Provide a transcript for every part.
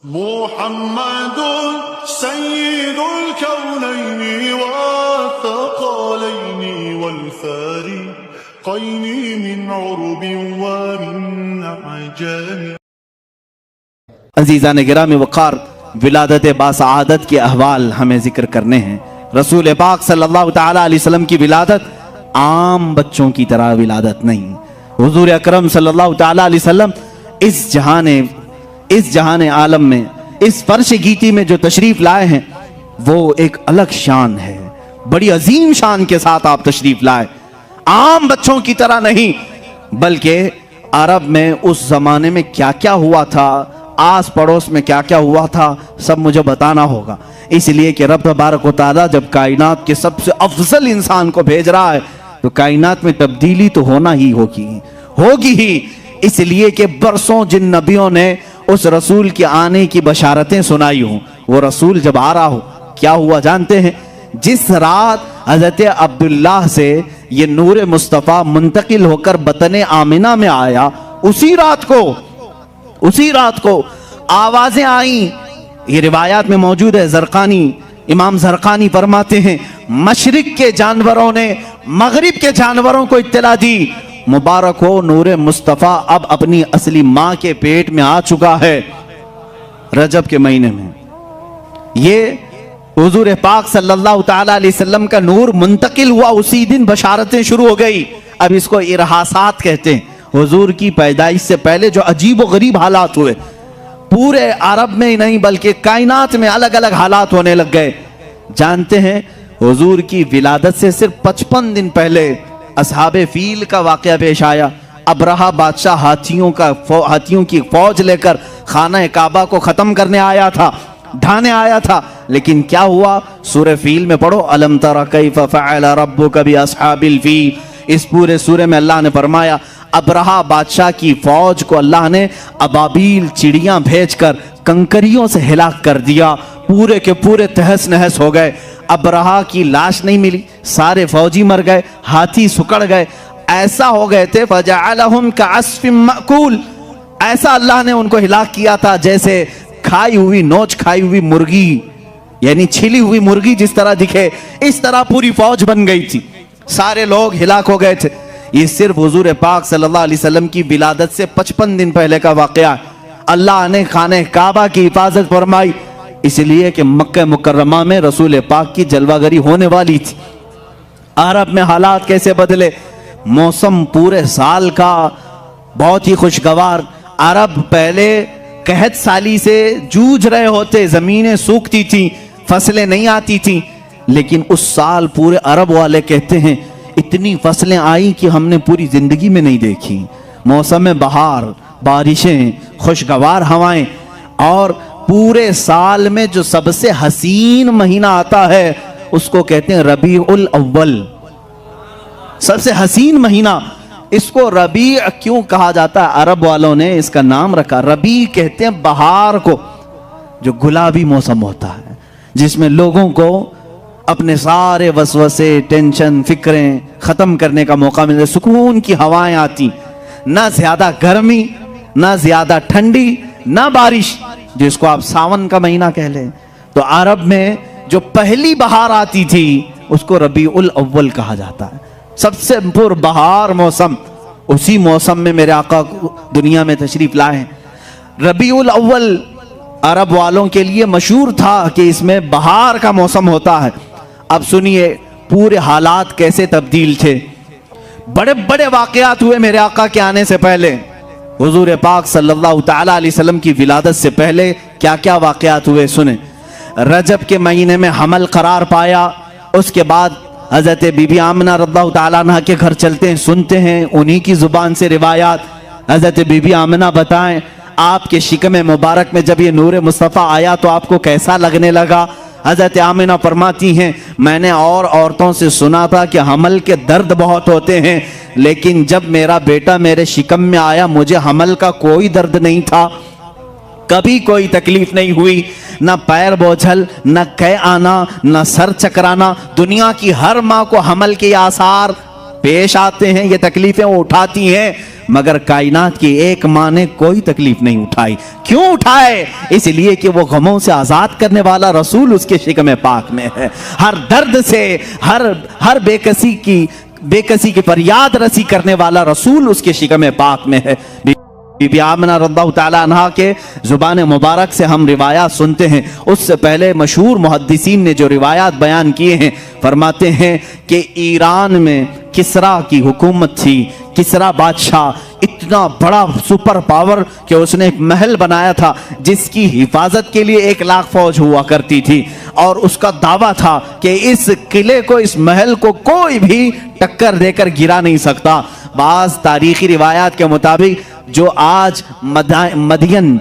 मुहम्मदुन सय्यिदुल कौनैनि वत्थक़लैनि वल्फरीक़ैनि मिन उर्बिन व मिन अजम। अज़ीज़ान गिरामी वक़ार, विलादत बासआदत के अहवाल हमें जिक्र करने हैं। रसूल पाक सल्लल्लाहु ताला अलैहि वसल्लम की विलादत आम बच्चों की तरह विलादत नहीं। हुज़ूर अकरम सल्लल्लाहु ताला अलैहि वसल्लम इस जहान आलम में, इस फर्श गीती में जो तशरीफ लाए हैं वो एक अलग शान है। बड़ी अजीम शान के साथ आप तशरीफ लाए, आम बच्चों की तरह नहीं, बल्कि अरब में उस जमाने में क्या क्या हुआ था, आस पड़ोस में क्या क्या हुआ था, सब मुझे बताना होगा। इसलिए कि रब तबारक व तआला जब कायनात के सबसे अफजल इंसान को भेज रहा है तो कायनात में तब्दीली तो होना ही होगी ही। इसलिए कि बरसों जिन नबियों ने उस रसूल के आने की बशारतें सुनाई हूं, वो रसूल जब आ रहा हो क्या हुआ जानते हैं? जिस रात हजरत अब्दुल्लाह से ये नूर मुस्तफ़ा मुंतकिल होकर बतने आमिना में आया, उसी रात को आवाजें आई। ये रिवायात में मौजूद है। इमाम ज़रक़ानी फरमाते हैं, मशरिक के जानवरों ने मगरिब के जानवरों को इत्तला दी, मुबारक हो नूर मुस्तफ़ा अब अपनी असली माँ के पेट में आ चुका है। रजब के महीने में ये हुजूर पाक सल्लल्लाहु ताला अलैहि वसल्लम का नूर मुंतकिल हुआ, उसी दिन बशारतें शुरू हो गई। अब इसको इरहासात कहते हैं। हुजूर की पैदाइश से पहले जो अजीब व गरीब हालात हुए, पूरे अरब में ही नहीं बल्कि कायनात में अलग अलग हालात होने लग गए। जानते हैं, हुजूर की विलादत से सिर्फ 55 दिन पहले असहाबे फील का वाकया पेश आया। अबरहा बादशाह हाथियों की फौज लेकर खाना काबा को खत्म करने आया था, ढाने आया था। लेकिन क्या हुआ? सूरह फील में पढ़ो, अलम तरा कैफ फ़अल रब्बुका बि अस्हाबिल फील। इस पूरे सूरह में अल्लाह ने फरमाया, अबरहा बादशाह की फौज को अल्लाह ने अबाबील चिड़ियां भेजकर कंकरियों से हिलाक कर दिया। पूरे के पूरे तहस नहस हो गए। अबरहा की लाश नहीं मिली, सारे फौजी मर गए, हाथी सुकड़ गए, ऐसा हो गए थे। फजअलहुम कअस्फिम मअकूल, ऐसा अल्लाह ने उनको हिलाक किया था जैसे नोच खाई हुई मुर्गी, यानी छिली हुई मुर्गी जिस तरह दिखे, इस तरह पूरी फौज बन गई थी। सारे लोग हिलाक हो गए थे। ये सिर्फ हुजूर पाक सल्लल्लाहु अलैहि वसल्लम की विलादत से 55 दिन पहले का वाकया। अल्लाह ने खाने काबा की हिफाजत फरमाई, इसलिए कि मक्का मुकर्रमा में रसूल पाक की जलवागरी होने वाली थी। अरब में हालात कैसे बदले, मौसम पूरे साल का बहुत ही खुशगवार। अरब पहले कहत साली से जूझ रहे होते, जमीनें सूखती थी, फसलें नहीं आती थी। लेकिन उस साल पूरे अरब वाले कहते हैं इतनी फसलें आई कि हमने पूरी जिंदगी में नहीं देखी। मौसम में बहार, बारिशें, खुशगवार हवाएं, और पूरे साल में जो सबसे हसीन महीना आता है उसको कहते हैं रबीउल अव्वल, सबसे हसीन महीना। इसको रबी क्यों कहा जाता है? अरब वालों ने इसका नाम रखा, रबी कहते हैं बहार को, जो गुलाबी मौसम होता है, जिसमें लोगों को अपने सारे वसवसे, टेंशन, फिक्रें खत्म करने का मौका मिलता, सुकून की हवाएं आती, ना ज्यादा गर्मी, ना ज्यादा ठंडी, ना बारिश, जिसको आप सावन का महीना कह लें। तो अरब में जो पहली बहार आती थी उसको रबीउल अव्वल कहा जाता है, सबसे पुरबहार मौसम। उसी मौसम में मेरे आका दुनिया में तशरीफ लाए हैं। रबीउल अव्वल अरब वालों के लिए मशहूर था कि इसमें बहार का मौसम होता है। अब सुनिए पूरे हालात कैसे तब्दील थे। बड़े बड़े वाकयात हुए मेरे आका के आने से पहले। हुजूर पाक सल्लल्लाहु ताला अलैहि वसल्लम की विलादत से पहले क्या क्या वाकयात हुए सुने। रजब के महीने में हमल करार पाया। उसके बाद हजरत बीबी आमिना रज़ियल्लाहु ताला अन्हा के घर चलते हैं, सुनते हैं उन्हीं की जुबान से रिवायात। हजरत बीबी आमिना बताएं, आपके शिकम मुबारक में जब ये नूर मुस्तफ़ा आया तो आपको कैसा लगने लगा? हजरत आमिना फरमाती हैं, मैंने और औरतों से सुना था कि हमल के दर्द बहुत होते हैं, लेकिन जब मेरा बेटा मेरे शिकम में आया मुझे हमल का कोई दर्द नहीं था, कभी कोई तकलीफ नहीं हुई, ना पैर बोझल, ना कै आना, ना सर चकराना। दुनिया की हर माँ को हमल के आसार पेश आते हैं, ये तकलीफें वो उठाती हैं, मगर कायनात की एक माँ ने कोई तकलीफ नहीं उठाई। क्यों उठाए? इसलिए कि वो गमों से आजाद करने वाला रसूल उसके शिकम पाक में है। हर दर्द से, हर बेकसी की फरियाद रसी करने वाला रसूल उसके शिकम पाक में है। बीबी आमना रज़ियल्लाहु ताला अन्हा के जुबान मुबारक से हम रिवायात सुनते हैं। उससे पहले मशहूर मुहद्दिसीन ने जो रिवायात बयान किए हैं, फरमाते हैं कि ईरान में किसरा की हुकूमत थी। किसरा बादशाह इतना बड़ा सुपर पावर कि उसने एक महल बनाया था जिसकी हिफाजत के लिए 1 लाख फौज हुआ करती थी, और उसका दावा था कि इस किले को, इस महल को कोई भी टक्कर देकर गिरा नहीं सकता। बाज़ तारीखी रिवायात के मुताबिक जो आज मदियन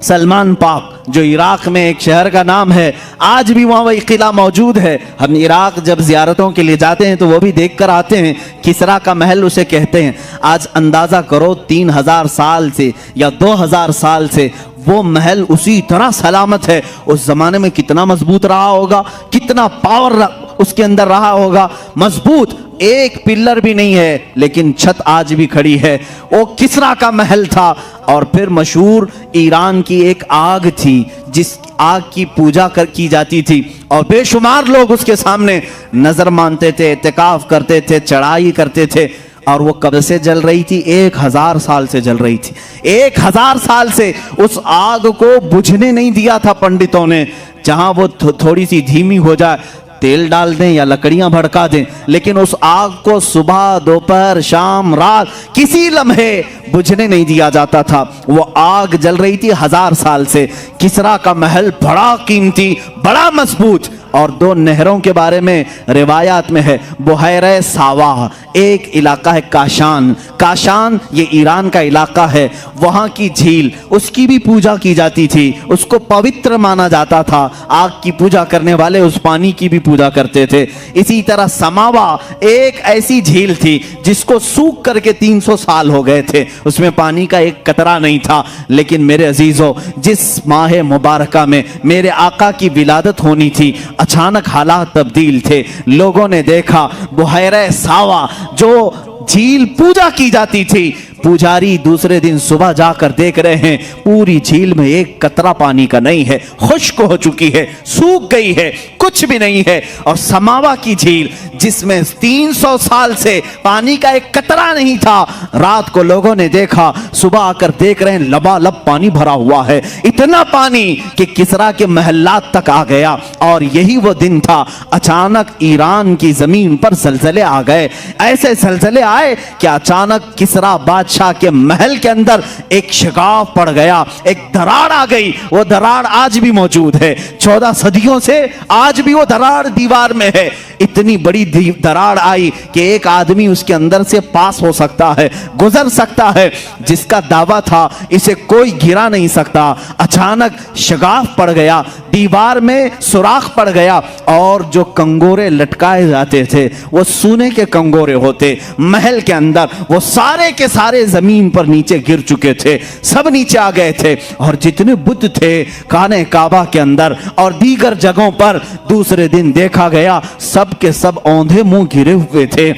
सलमान पाक, जो इराक में एक शहर का नाम है, आज भी वहाँ वही किला मौजूद है। हम इराक जब जियारतों के लिए जाते हैं तो वो भी देख कर आते हैं। किसरा का महल उसे कहते हैं। आज अंदाज़ा करो 3000 साल से या 2000 साल से वो महल उसी तरह सलामत है। उस जमाने में कितना मजबूत रहा होगा, कितना पावर उसके अंदर रहा होगा। मजबूत, एक पिलर भी नहीं है, लेकिन छत आज भी खड़ी है। वो किसरा का महल था। और फिर मशहूर ईरान की एक आग थी जिस आग की पूजा की जाती थी, और बेशुमार लोग उसके सामने नजर मानते थे, इत्तिकाफ करते थे, चढ़ाई करते थे। और वो कब से जल रही थी? 1000 साल से जल रही थी। 1000 साल से उस आग को बुझने नहीं दिया था पंडितों ने। जहां वो थोड़ी सी धीमी हो जाए, तेल डाल दें या लकड़ियां भड़का दें, लेकिन उस आग को सुबह, दोपहर, शाम, रात किसी लम्हे बुझने नहीं दिया जाता था। वो आग जल रही थी 1000 साल से। किसरा का महल बड़ा कीमती, बड़ा मजबूत। और 2 नहरों के बारे में रिवायात में है। बुहैरे सावा एक इलाका है, काशान। काशान ये ईरान का इलाका है। वहाँ की झील, उसकी भी पूजा की जाती थी, उसको पवित्र माना जाता था। आग की पूजा करने वाले उस पानी की भी पूजा करते थे। इसी तरह समावा एक ऐसी झील थी जिसको सूख करके 300 साल हो गए थे, उसमें पानी का एक कतरा नहीं था। लेकिन मेरे अजीजों, जिस माह मुबारका में मेरे आका की विलादत होनी थी, अचानक हालात तब्दील थे। लोगों ने देखा बुहैरे सावा, जो झील पूजा की जाती थी, पुजारी दूसरे दिन सुबह जाकर देख रहे हैं पूरी झील में एक कतरा पानी का नहीं है, खुश्क हो चुकी है, सूख गई है, कुछ भी नहीं है। और समावा की झील जिसमें 300 साल से पानी का एक कतरा नहीं था, रात को लोगों ने देखा, सुबह आकर देख रहे हैं लबालब पानी भरा हुआ है। इतना पानी कि किसरा के महल्लात तक आ गया। और यही वो दिन था, अचानक ईरान की जमीन पर जलजले आ गए। ऐसे जलजले आए कि अचानक किसरा बादशाह के महल के अंदर एक शिगाफ पड़ गया, एक दरार आ गई। वो दरार आज भी मौजूद है, 14 सदियों से आज भी वो दरार दीवार में है। इतनी बड़ी दरार आई कि एक आदमी उसके अंदर से पास हो सकता है, गुजर सकता है, जिसका दावा था इसे कोई गिरा नहीं सकता। अचानक शिगाफ पड़ गया, दीवार में सुराख पड़ गया, और जो कंगोरे लटकाए जाते थे वो सोने के कंगोरे होते। महल के अंदर वो सारे के सारे जमीन पर नीचे गिर चुके थे, सब नीचे आ गए थे। और जितने बुत थे खाने काबा के अंदर और दीगर जगहों पर, दूसरे दिन देखा गया सब के सब औंधे मुंह गिरे हुए थे,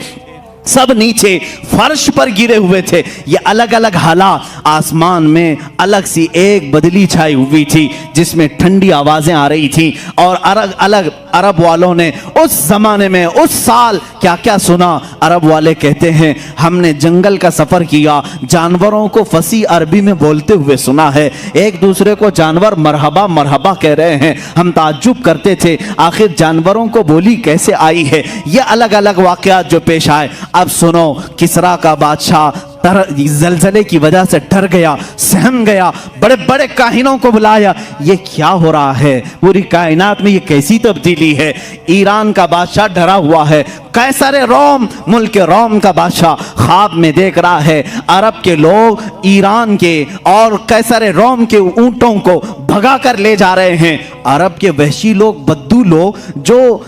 सब नीचे फर्श पर गिरे हुए थे। ये अलग अलग हालात, आसमान में अलग सी एक बदली छाई हुई थी जिसमें ठंडी आवाजें आ रही थी। और अलग अलग अरब वालों ने उस जमाने में, उस साल क्या क्या सुना। अरब वाले कहते हैं हमने जंगल का सफर किया, जानवरों को फसी अरबी में बोलते हुए सुना है, एक दूसरे को जानवर मरहबा मरहबा कह रहे हैं। हम ताज्जुब करते थे आखिर जानवरों को बोली कैसे आई है। ये अलग अलग वाकयात जो पेश आए। अब सुनो, किसरा का बादशाह जलजले की वजह से डर गया, सहम गया, बड़े बड़े काहिनों को बुलाया। ये क्या हो रहा है, पूरी कायनात में ये कैसी तब्दीली है। ईरान का बादशाह डरा हुआ है, कैसर रोम, मुल्क रोम का बादशाह ख्वाब में देख रहा है अरब के लोग ईरान के और कैसर रोम के ऊंटों को भगा कर ले जा रहे हैं। अरब के वहशी लोग, बद्दू लोग जो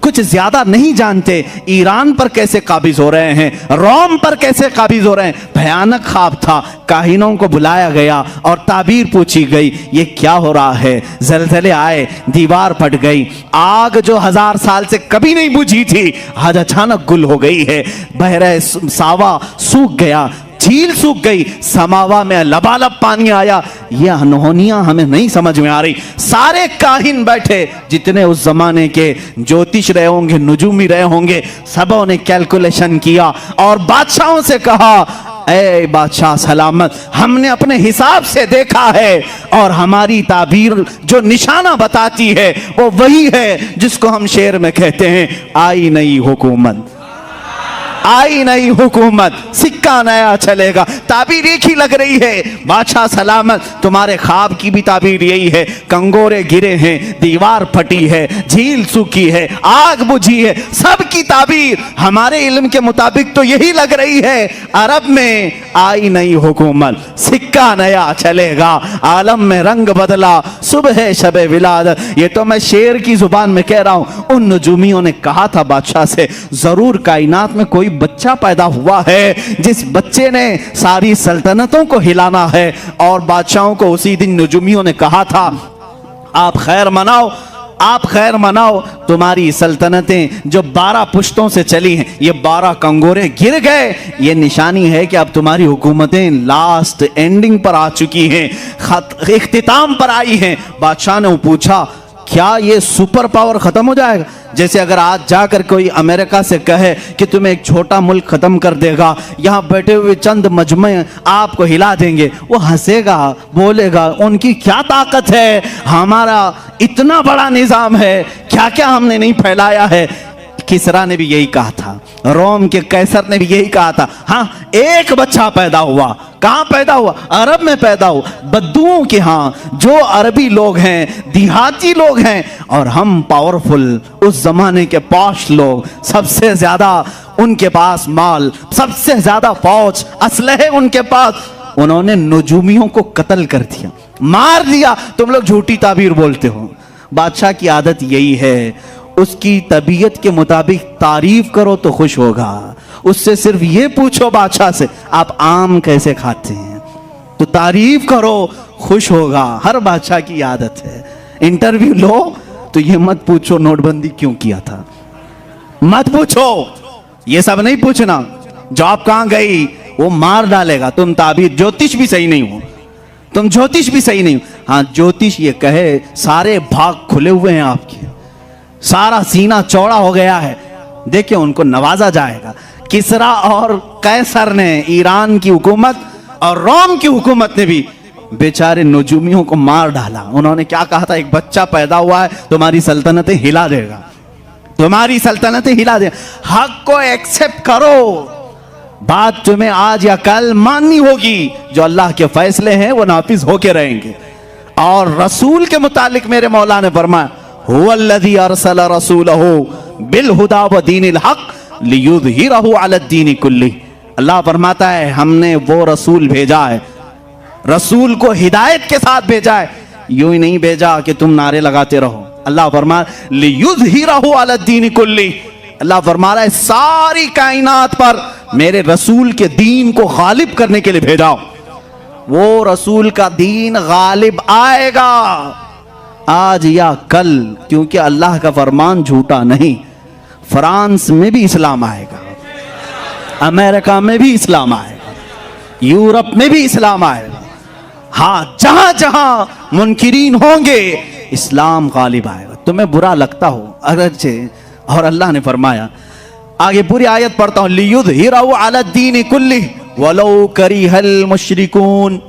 कुछ ज्यादा नहीं जानते, ईरान पर कैसे काबिज हो रहे हैं, रोम पर कैसे काबिज हो रहे हैं। भयानक ख्वाब था। काहिनों को बुलाया गया और ताबीर पूछी गई, ये क्या हो रहा है। जलजले आए, दीवार फट गई, आग जो 1000 साल से कभी नहीं बुझी थी आज अचानक गुल हो गई है। बहरे सावा सूख गया, झील सूख गई, समावा में लबालब पानी आया। ये अनहोनियां हमें नहीं समझ में आ रही। सारे काहिन बैठे, जितने उस जमाने के ज्योतिष रहे होंगे, नुजूमी रहे होंगे, सबों ने कैलकुलेशन किया और बादशाहों से कहा, ऐ बादशाह सलामत, हमने अपने हिसाब से देखा है और हमारी ताबीर जो निशाना बताती है वो वही है जिसको हम शेर में कहते हैं, आई नई हुकूमत, आई नई हुकूमत, सिक्का नया चलेगा। ताबीर एक ही लग रही है। बादशाह सलामत, तुम्हारे ख्वाब की भी ताबीर यही है। कंगोरे गिरे हैं, दीवार फटी है, झील सूखी है, आग बुझी है, सबकी ताबीर हमारे इल्म के मुताबिक तो यही लग रही है। अरब में आई नई हुकूमत, सिक्का नया चलेगा, आलम में रंग बदला, सुबह शबे विलादत। ये तो मैं शेर की जुबान में कह रहा हूं। उन नजूमियों ने कहा था बादशाह से, जरूर कायनात में कोई बच्चा पैदा हुआ है जिस बच्चे ने सारी सल्तनतों को हिलाना है। और बादशाहों को उसी दिन नजूमियों ने कहा था, आप खैर मनाओ, आप खैर मनाओ, तुम्हारी सल्तनतें जो 12 पुश्तों से चली हैं, ये 12 कंगोरे गिर गए। ये निशानी है कि अब तुम्हारी हुकूमतें लास्ट एंडिंग पर आ चुकी हैं, इख्तिताम पर आई हैं। बादशाह ने पूछा, क्या ये सुपर पावर खत्म हो जाएगा? जैसे अगर आज जाकर कोई अमेरिका से कहे कि तुम्हें एक छोटा मुल्क खत्म कर देगा, यहाँ बैठे हुए चंद मजमे आपको हिला देंगे, वो हंसेगा, बोलेगा, उनकी क्या ताकत है, हमारा इतना बड़ा निजाम है, क्या क्या हमने नहीं फैलाया है। किसरा ने भी यही कहा था, रोम के कैसर ने भी यही कहा था। हाँ, एक बच्चा पैदा हुआ, कहां पैदा हुआ? अरब में पैदा हुआ, बद्दुओं के यहाँ, जो अरबी लोग हैं, देहाती लोग हैं, और हम पावरफुल, उस जमाने के पॉश लोग, सबसे ज्यादा उनके पास माल, सबसे ज्यादा फौज, असलहे उनके पास। उन्होंने नजूमियों को कत्ल कर दिया, मार दिया। तुम लोग झूठी ताबीर बोलते हो। बादशाह की आदत यही है, उसकी तबीयत के मुताबिक तारीफ करो तो खुश होगा। उससे सिर्फ ये पूछो बादशाह से, आप आम कैसे खाते हैं, तो तारीफ करो, खुश होगा। हर बादशाह की आदत है। इंटरव्यू लो तो ये मत पूछो नोटबंदी क्यों किया था, मत पूछो, ये सब नहीं पूछना। जॉब कहां गई, वो मार डालेगा। तुम ताबीर, ज्योतिष भी सही नहीं हो, तुम ज्योतिष भी सही नहीं हो। हाँ, ज्योतिष ये कहे सारे भाग खुले हुए हैं आपके, सारा सीना चौड़ा हो गया है, देखिए उनको नवाजा जाएगा। किसरा और कैसर ने, ईरान की हुकूमत और रोम की हुकूमत ने भी बेचारे नजूमियों को मार डाला। उन्होंने क्या कहा था, एक बच्चा पैदा हुआ है, तुम्हारी सल्तनतें हिला देगा, तुम्हारी सल्तनतें हिला देगा। हक को एक्सेप्ट करो, बात तुम्हें आज या कल माननी होगी। जो अल्लाह के फैसले हैं वो नाफिज होके रहेंगे। और रसूल के मुतालिक मेरे मौला ने फरमाया, हुवल्लज़ी अरसल रसूलहु बिलहुदा व दीनिल हक लियुज़हिरहु अलद्दीन कुल्ली। अल्लाह फरमाता है, हमने वो रसूल भेजा है, रसूल को हिदायत के साथ भेजा है, यूं ही नहीं भेजा कि तुम नारे लगाते रहो। अल्लाह फरमा लियुज़हिरहु अलद्दीन कुल्ली। अल्लाह फरमा रहा है, सारी कायनात पर मेरे रसूल के दीन को गालिब करने के लिए भेजा। वो रसूल का दीन गालिब आएगा आज या कल, क्योंकि अल्लाह का फरमान झूठा नहीं। फ्रांस में भी इस्लाम आएगा, अमेरिका में भी इस्लाम आएगा, यूरोप में भी इस्लाम आएगा। हाँ, जहां जहां मुनकिरीन होंगे इस्लाम गालिब आएगा। तुम्हें बुरा लगता हो अगरचे, और अल्लाह ने फरमाया, आगे पूरी आयत पढ़ता हूं, लियुज़हिरहु अलद्दीन कुल्ली वलौ करिहल मुशरिकून।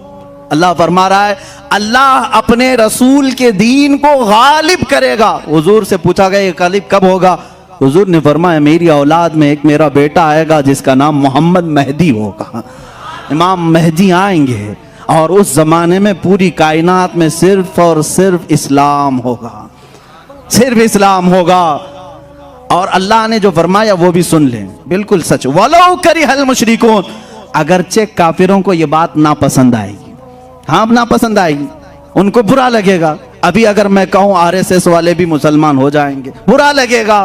अल्लाह फरमा रहा है, अल्लाह अपने रसूल के दीन को गालिब करेगा। हुजूर से पूछा गया, ये गालिब कब होगा? हुजूर ने फरमाया, मेरी औलाद में एक मेरा बेटा आएगा जिसका नाम मोहम्मद मेहदी होगा। इमाम मेहदी आएंगे और उस जमाने में पूरी कायनात में सिर्फ और सिर्फ इस्लाम होगा, सिर्फ इस्लाम होगा। और अल्लाह ने जो फरमाया वो भी सुन लें, बिल्कुल सच। वलौ करिहल मुशरिकून, अगरचे काफिरों को ये बात नापसंद आएगी, हाँ नापसंद आएगी, उनको बुरा लगेगा। अभी अगर मैं कहूं आरएसएस वाले भी मुसलमान हो जाएंगे, बुरा लगेगा,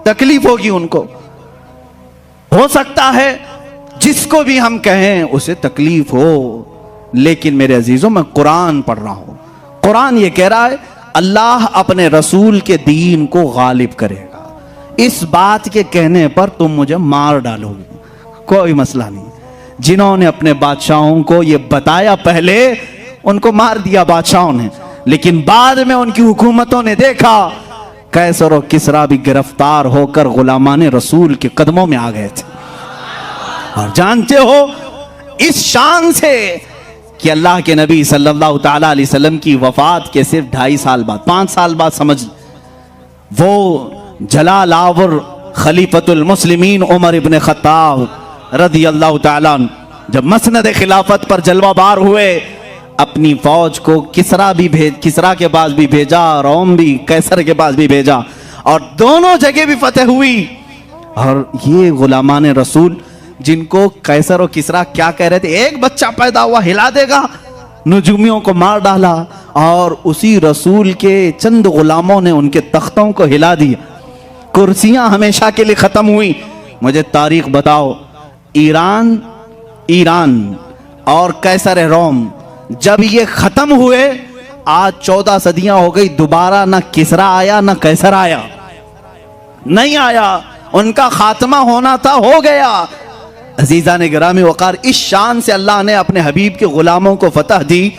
तकलीफ होगी उनको। हो सकता है जिसको भी हम कहें उसे तकलीफ हो, लेकिन मेरे अजीजों, मैं कुरान पढ़ रहा हूं। कुरान ये कह रहा है, अल्लाह अपने रसूल के दीन को गालिब करेगा। इस बात के कहने पर तुम मुझे मार डालोगे, कोई मसला नहीं। जिन्होंने अपने बादशाहों को ये बताया, पहले उनको मार दिया बादशाहों ने, लेकिन बाद में उनकी हुकूमतों ने देखा कैसर और किसरा भी गिरफ्तार होकर गुलामान रसूल के कदमों में आ गए थे। और जानते हो इस शान से कि अल्लाह के नबी सल्लल्लाहु ताला अलैहि वसल्लम की वफात के सिर्फ 2.5 साल बाद, 5 साल बाद समझ, वो जलाल आवर खलीफतुल मुस्लिमीन उमर इब्न खत्ताब रदी अल्लाह ताला अन्हु जब मसनद खिलाफत पर जलवाबार हुए, अपनी फौज को किसरा के पास भी भेजा, रोम भी कैसर के पास भी भेजा, और दोनों जगह भी फतेह हुई। और ये गुलामान रसूल जिनको कैसर और किसरा क्या कह रहे थे, एक बच्चा पैदा हुआ हिला देगा, नजूमियों को मार डाला, और उसी रसूल के चंद गुलामों ने उनके तख्तों को हिला दिया, कुर्सियां हमेशा के लिए खत्म हुई। मुझे तारीख बताओ, ईरान और कैसर रोम जब ये खत्म हुए, आज 14 सदियां हो गई, दोबारा ना किसरा आया ना कैसर आया, नहीं आया। उनका खात्मा होना था, हो गया। अजीजा ने गिरामी वकार, इस शान से अल्लाह ने अपने हबीब के गुलामों को फतह दी।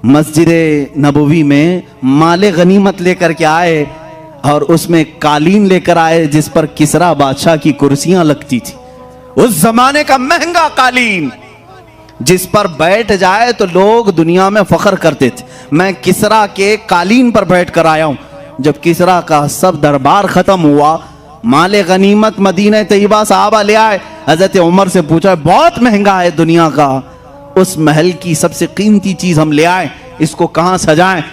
मस्जिद नबवी में माले गनीमत लेकर के आए और उसमें कालीन लेकर आए जिस पर किसरा बादशाह की कुर्सियां लगती थी, उस जमाने का महंगा कालीन जिस पर बैठ जाए तो लोग दुनिया में फख्र करते थे। मैं किसरा के कालीन पर बैठ कर आया हूं। जब किसरा का सब दरबार खत्म हुआ, माले गनीमत मदीना तैयबा साहबा ले आए, हजरत उमर से पूछा बहुत महंगा है दुनिया का, उस महल की सबसे कीमती चीज हम ले आए, इसको कहां सजाएं?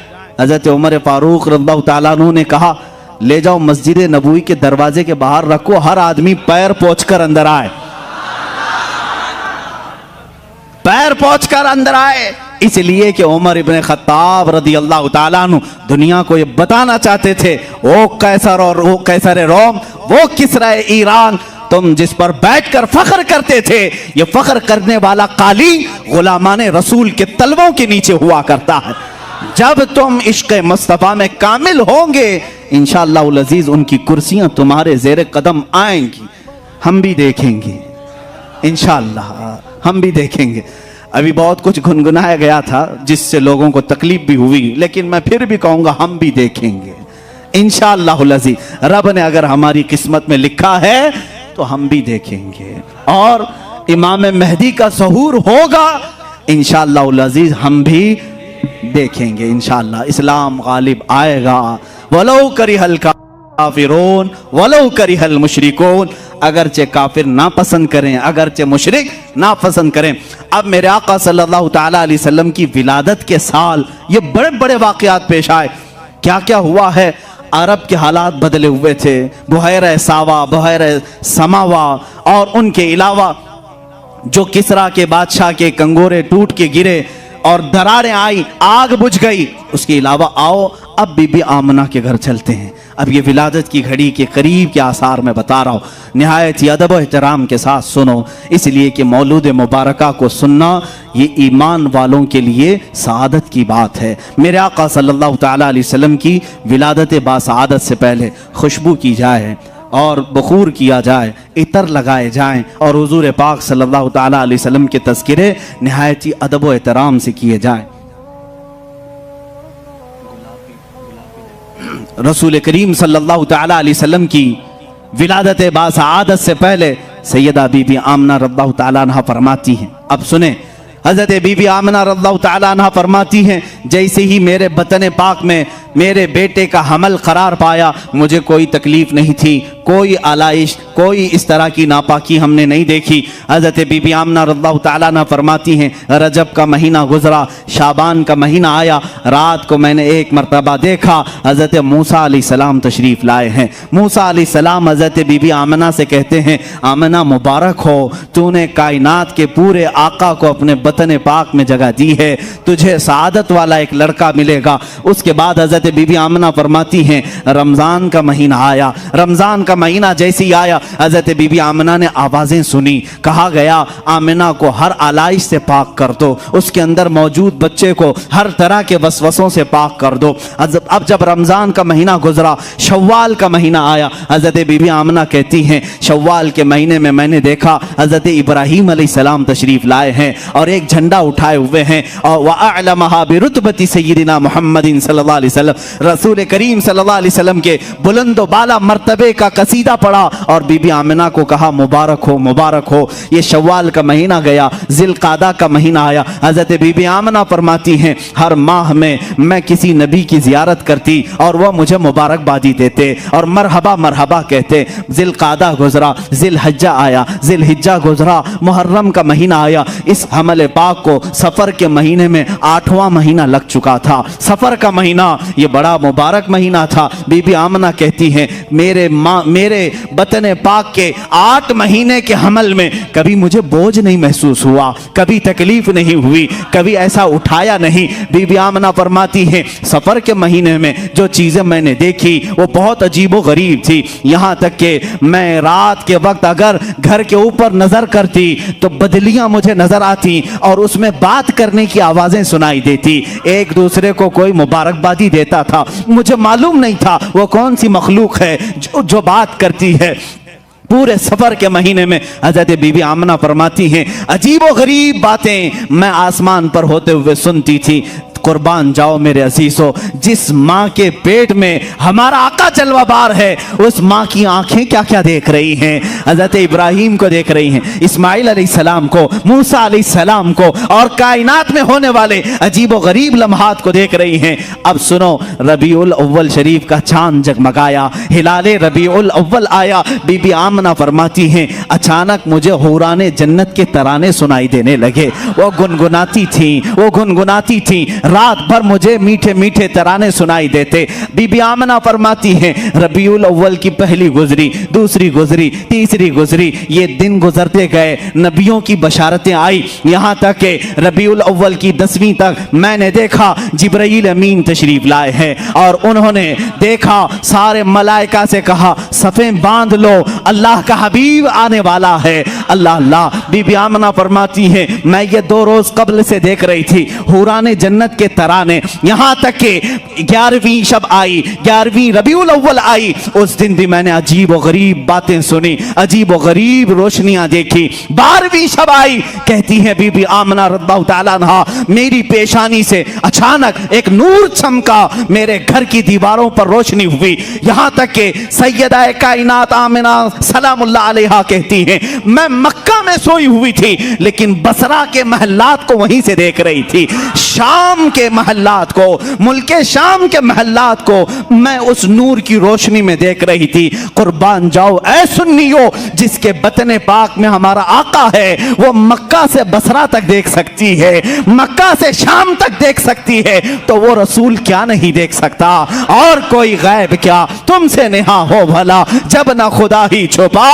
हजरत उमर फारूक रज़ियल्लाहु ताला अन्हु ने कहा ले जाओ मस्जिद नबवी के दरवाजे के बाहर रखो, हर आदमी पैर पोंछकर अंदर आए, पैर पोंछकर अंदर आए। इसलिए कि उमर इब्न खत्ताब रदियल्लाहु ताला अन्हु दुनिया को ये बताना चाहते थे, वो कैसर और वो कैसर रोम, वो किसरा ईरान, तुम जिस पर बैठकर फख्र करते थे, ये फख्र करने वाला कालीन गुलामान रसूल के तलवों के नीचे हुआ करता है। जब तुम इश्क़ मुस्तफ़ा में कामिल होंगे, इंशाअल्लाह उल अज़ीज़ उनकी कुर्सियां तुम्हारे ज़ेरे कदम आएंगी, हम भी देखेंगे, इंशाअल्लाह हम भी देखेंगे। अभी बहुत कुछ गुनगुनाया गया था जिससे लोगों को तकलीफ भी हुई, लेकिन मैं फिर भी कहूंगा हम भी देखेंगे इंशाअल्लाह अज़ीज़। रब ने अगर हमारी किस्मत में लिखा है तो हम भी देखेंगे, और इमाम मेहदी का ज़हूर होगा इंशाअल्लाह अज़ीज़, हम भी देखेंगे इंशाअल्लाह। इस्लाम गालिब आएगा, वलो करिहल काफिरून वलो करिहल मुशरिकून, अगरचे काफिर ना पसंद करें, अगरचे मुशरिक ना पसंद करें। अब मेरे आका सल्लल्लाहु ताला अलैहि वसल्लम की विलादत के साल ये बड़े बड़े वाक़यात पेश आए। क्या क्या हुआ है? अरब के हालात बदले हुए थे, बुहैरा सावा, बुहैरा समावा, और उनके अलावा जो किसरा के बादशाह के कंगोरे टूट के गिरे और दरारें आई, आग बुझ गई। उसके अलावा आओ अब बीबी आमना के घर चलते हैं। अब ये विलादत की घड़ी के करीब के आसार मैं बता रहा हूँ, निहायत ही अदब एहतराम के साथ सुनो, इसलिए कि मौलूद मुबारका को सुनना ये ईमान वालों के लिए सआदत की बात है। मेरे आका सल्लल्लाहु ताला अलैहि वसल्लम की विलादत बासआदत से पहले खुशबू की जाए और बखूर किया जाए, इतर लगाए जाएं, और हुजूर पाक सल्लल्लाहु ताला अलैहि वसल्लम के तज़किरे निहायत ही अदब व एहतराम से किए जाएं। रसूल करीम सल्लल्लाहु ताला अलैहि वसल्लम की विलादत बासआदत से पहले सैयदा बीबी आमना रज़ियल्लाहु ताला अन्हा फरमाती हैं, अब सुने, हज़रत बीबी आमना रज़ियल्लाहु ताला अन्हा फरमाती हैं, जैसे ही मेरे बतन पाक में मेरे बेटे का हमल करार पाया, मुझे कोई तकलीफ नहीं थी, कोई आलाइश, कोई इस तरह की नापाकी हमने नहीं देखी। हज़रत बीबी आमना रज़ियल्लाहु ताला अन्हा फरमाती हैं, रजब का महीना गुजरा, शाबान का महीना आया, रात को मैंने एक मरतबा देखा हज़रत मूसा अलैहिस्सलाम तशरीफ़ लाए हैं। मूसा अलैहिस्सलाम हज़रत बीबी आमना से कहते हैं, आमना मुबारक हो, तूने कायनात के पूरे आका को अपने बतन पाक में जगह दी है, तुझे सआदत वाला एक लड़का मिलेगा। उसके बाद हज़रत बीबी आमना फरमाती हैं, रमज़ान का महीना आया, रमज़ान का का महीना जैसे ही आया, हजरत बीबी आमिना ने आवाजें सुनी। कहा गया आमिना को हर आलाइश से पाक कर दो, उसके अंदर मौजूद बच्चे को हर तरह के वसवसों से पाक कर दो। अब जब रमजान का महीना गुजरा, शव्वाल का महीना आया, हजरत बीबी आमिना कहती हैं शव्वाल के महीने में मैंने देखा हजरत इब्राहीम अलैहिस्सलाम तशरीफ लाए हैं और एक झंडा उठाए हुए हैं, और वअअलमहा बिरुतबती सय्यिदिना मुहम्मदिन सल्लल्लाहु अलैहि वसल्लम, रसूल करीम सल्लल्लाहु अलैहि वसल्लम के बुलंदो बाला मर्तबे का कसीदा पढ़ा और बीबी आमिना को कहा मुबारक हो, मुबारक हो। ये शव्वाल का महीना गया, जिलकादा का महीना आया। हजरत बीबी आमिना फरमाती हैं हर माह में मैं किसी नबी की जियारत करती और वह मुझे मुबारकबादी देते और मरहबा मरहबा कहते। जिलकादा गुजरा, जिलहज्जा आया, जिलहिज्जा गुजरा, मुहर्रम का महीना आया। इस हमल पाक को सफर के महीने में 8वां महीना लग चुका था। सफर का महीना ये बड़ा मुबारक महीना था। बीबी आमिना कहती हैं मेरे बतन पाक के 8 महीने के हमल में कभी मुझे बोझ नहीं महसूस हुआ, कभी तकलीफ नहीं हुई, कभी ऐसा उठाया नहीं। बीबी आमिना फरमाती हैं सफर के महीने में जो चीजें मैंने देखी वो बहुत अजीबो गरीब थी। यहां तक कि मैं रात के वक्त अगर घर के ऊपर नजर करती तो बदलियां मुझे नजर आती और उसमें बात करने की आवाजें सुनाई देती। एक दूसरे को कोई मुबारकबादी देता था, मुझे मालूम नहीं था वो कौन सी मखलूक है जो बात करती है। पूरे सफर के महीने में हजरत बीबी आमिना फरमाती हैं अजीबो गरीब बातें मैं आसमान पर होते हुए सुनती थी। कुर्बान जाओ मेरे अजीजों, जिस माँ के पेट में हमारा आका जलवाबार है उस माँ की आंखें क्या क्या देख रही हैं। हजरत इब्राहीम को देख रही हैं, इस्माइल अलैहिस्सलाम को, मूसा अलैहिस्सलाम को और कायनात में होने वाले अजीब व गरीब लम्हात को देख रही हैं। अब सुनो, रबीउल अव्वल शरीफ का चांद जगमगाया, हिलाले रबीउल अव्वल आया। बीबी आमिना फरमाती हैं अचानक मुझे हुराने जन्नत के तराने सुनाई देने लगे। वो गुनगुनाती थी, रात भर मुझे मीठे मीठे तराने सुनाई देते। बीबी आमिना फरमाती हैं रबीउल अव्वल की पहली गुजरी, दूसरी गुजरी, तीसरी गुजरी, ये दिन गुजरते गए, नबियों की बशारतें आई, यहाँ तक कि रबीउल अव्वल की 10वीं तक मैंने देखा जिब्राइल अमीन तशरीफ लाए हैं और उन्होंने देखा, सारे मलाइका से कहा सफ़ें बांध लो, अल्लाह का हबीब आने वाला है। अल्लाह अल्लाह। बीबी आमिना फरमाती हैं मैं ये 2 रोज कबल से देख रही थी हुराने जन्नत के तराने, यहाँ तक कि 11वीं शब आई, 11वीं रबीउल अव्वल आई, उस दिन भी मैंने अजीब व गरीब बातें सुनी, अजीब व गरीब रोशनियां देखी। 12वीं शब आई, कहती है बीबी आमिना रज़ियल्लाहु ताला अन्हा मेरी पेशानी से अचानक एक नूर चमका, मेरे घर की दीवारों पर रोशनी हुई, यहाँ तक कि सैयदा कायनात आमिना सलामुल्लाह अलैहा कहती हैं मैं मक्का में सोई हुई थी लेकिन बसरा के महल्लात को वहीं से देख रही थी, शाम के महल्लात को, मुल्के शाम के महल्लात को मैं उस नूर की रोशनी में देख रही थी। कुर्बान जाओ ऐ सुन्नियो, जिसके बतने पाक में हमारा आका है वो मक्का से बसरा तक देख सकती है, मक्का से शाम तक देख सकती है, तो वो रसूल क्या नहीं देख सकता? और कोई गैब क्या तुमसे नेहा हो भला, जब ना खुदा ही छुपा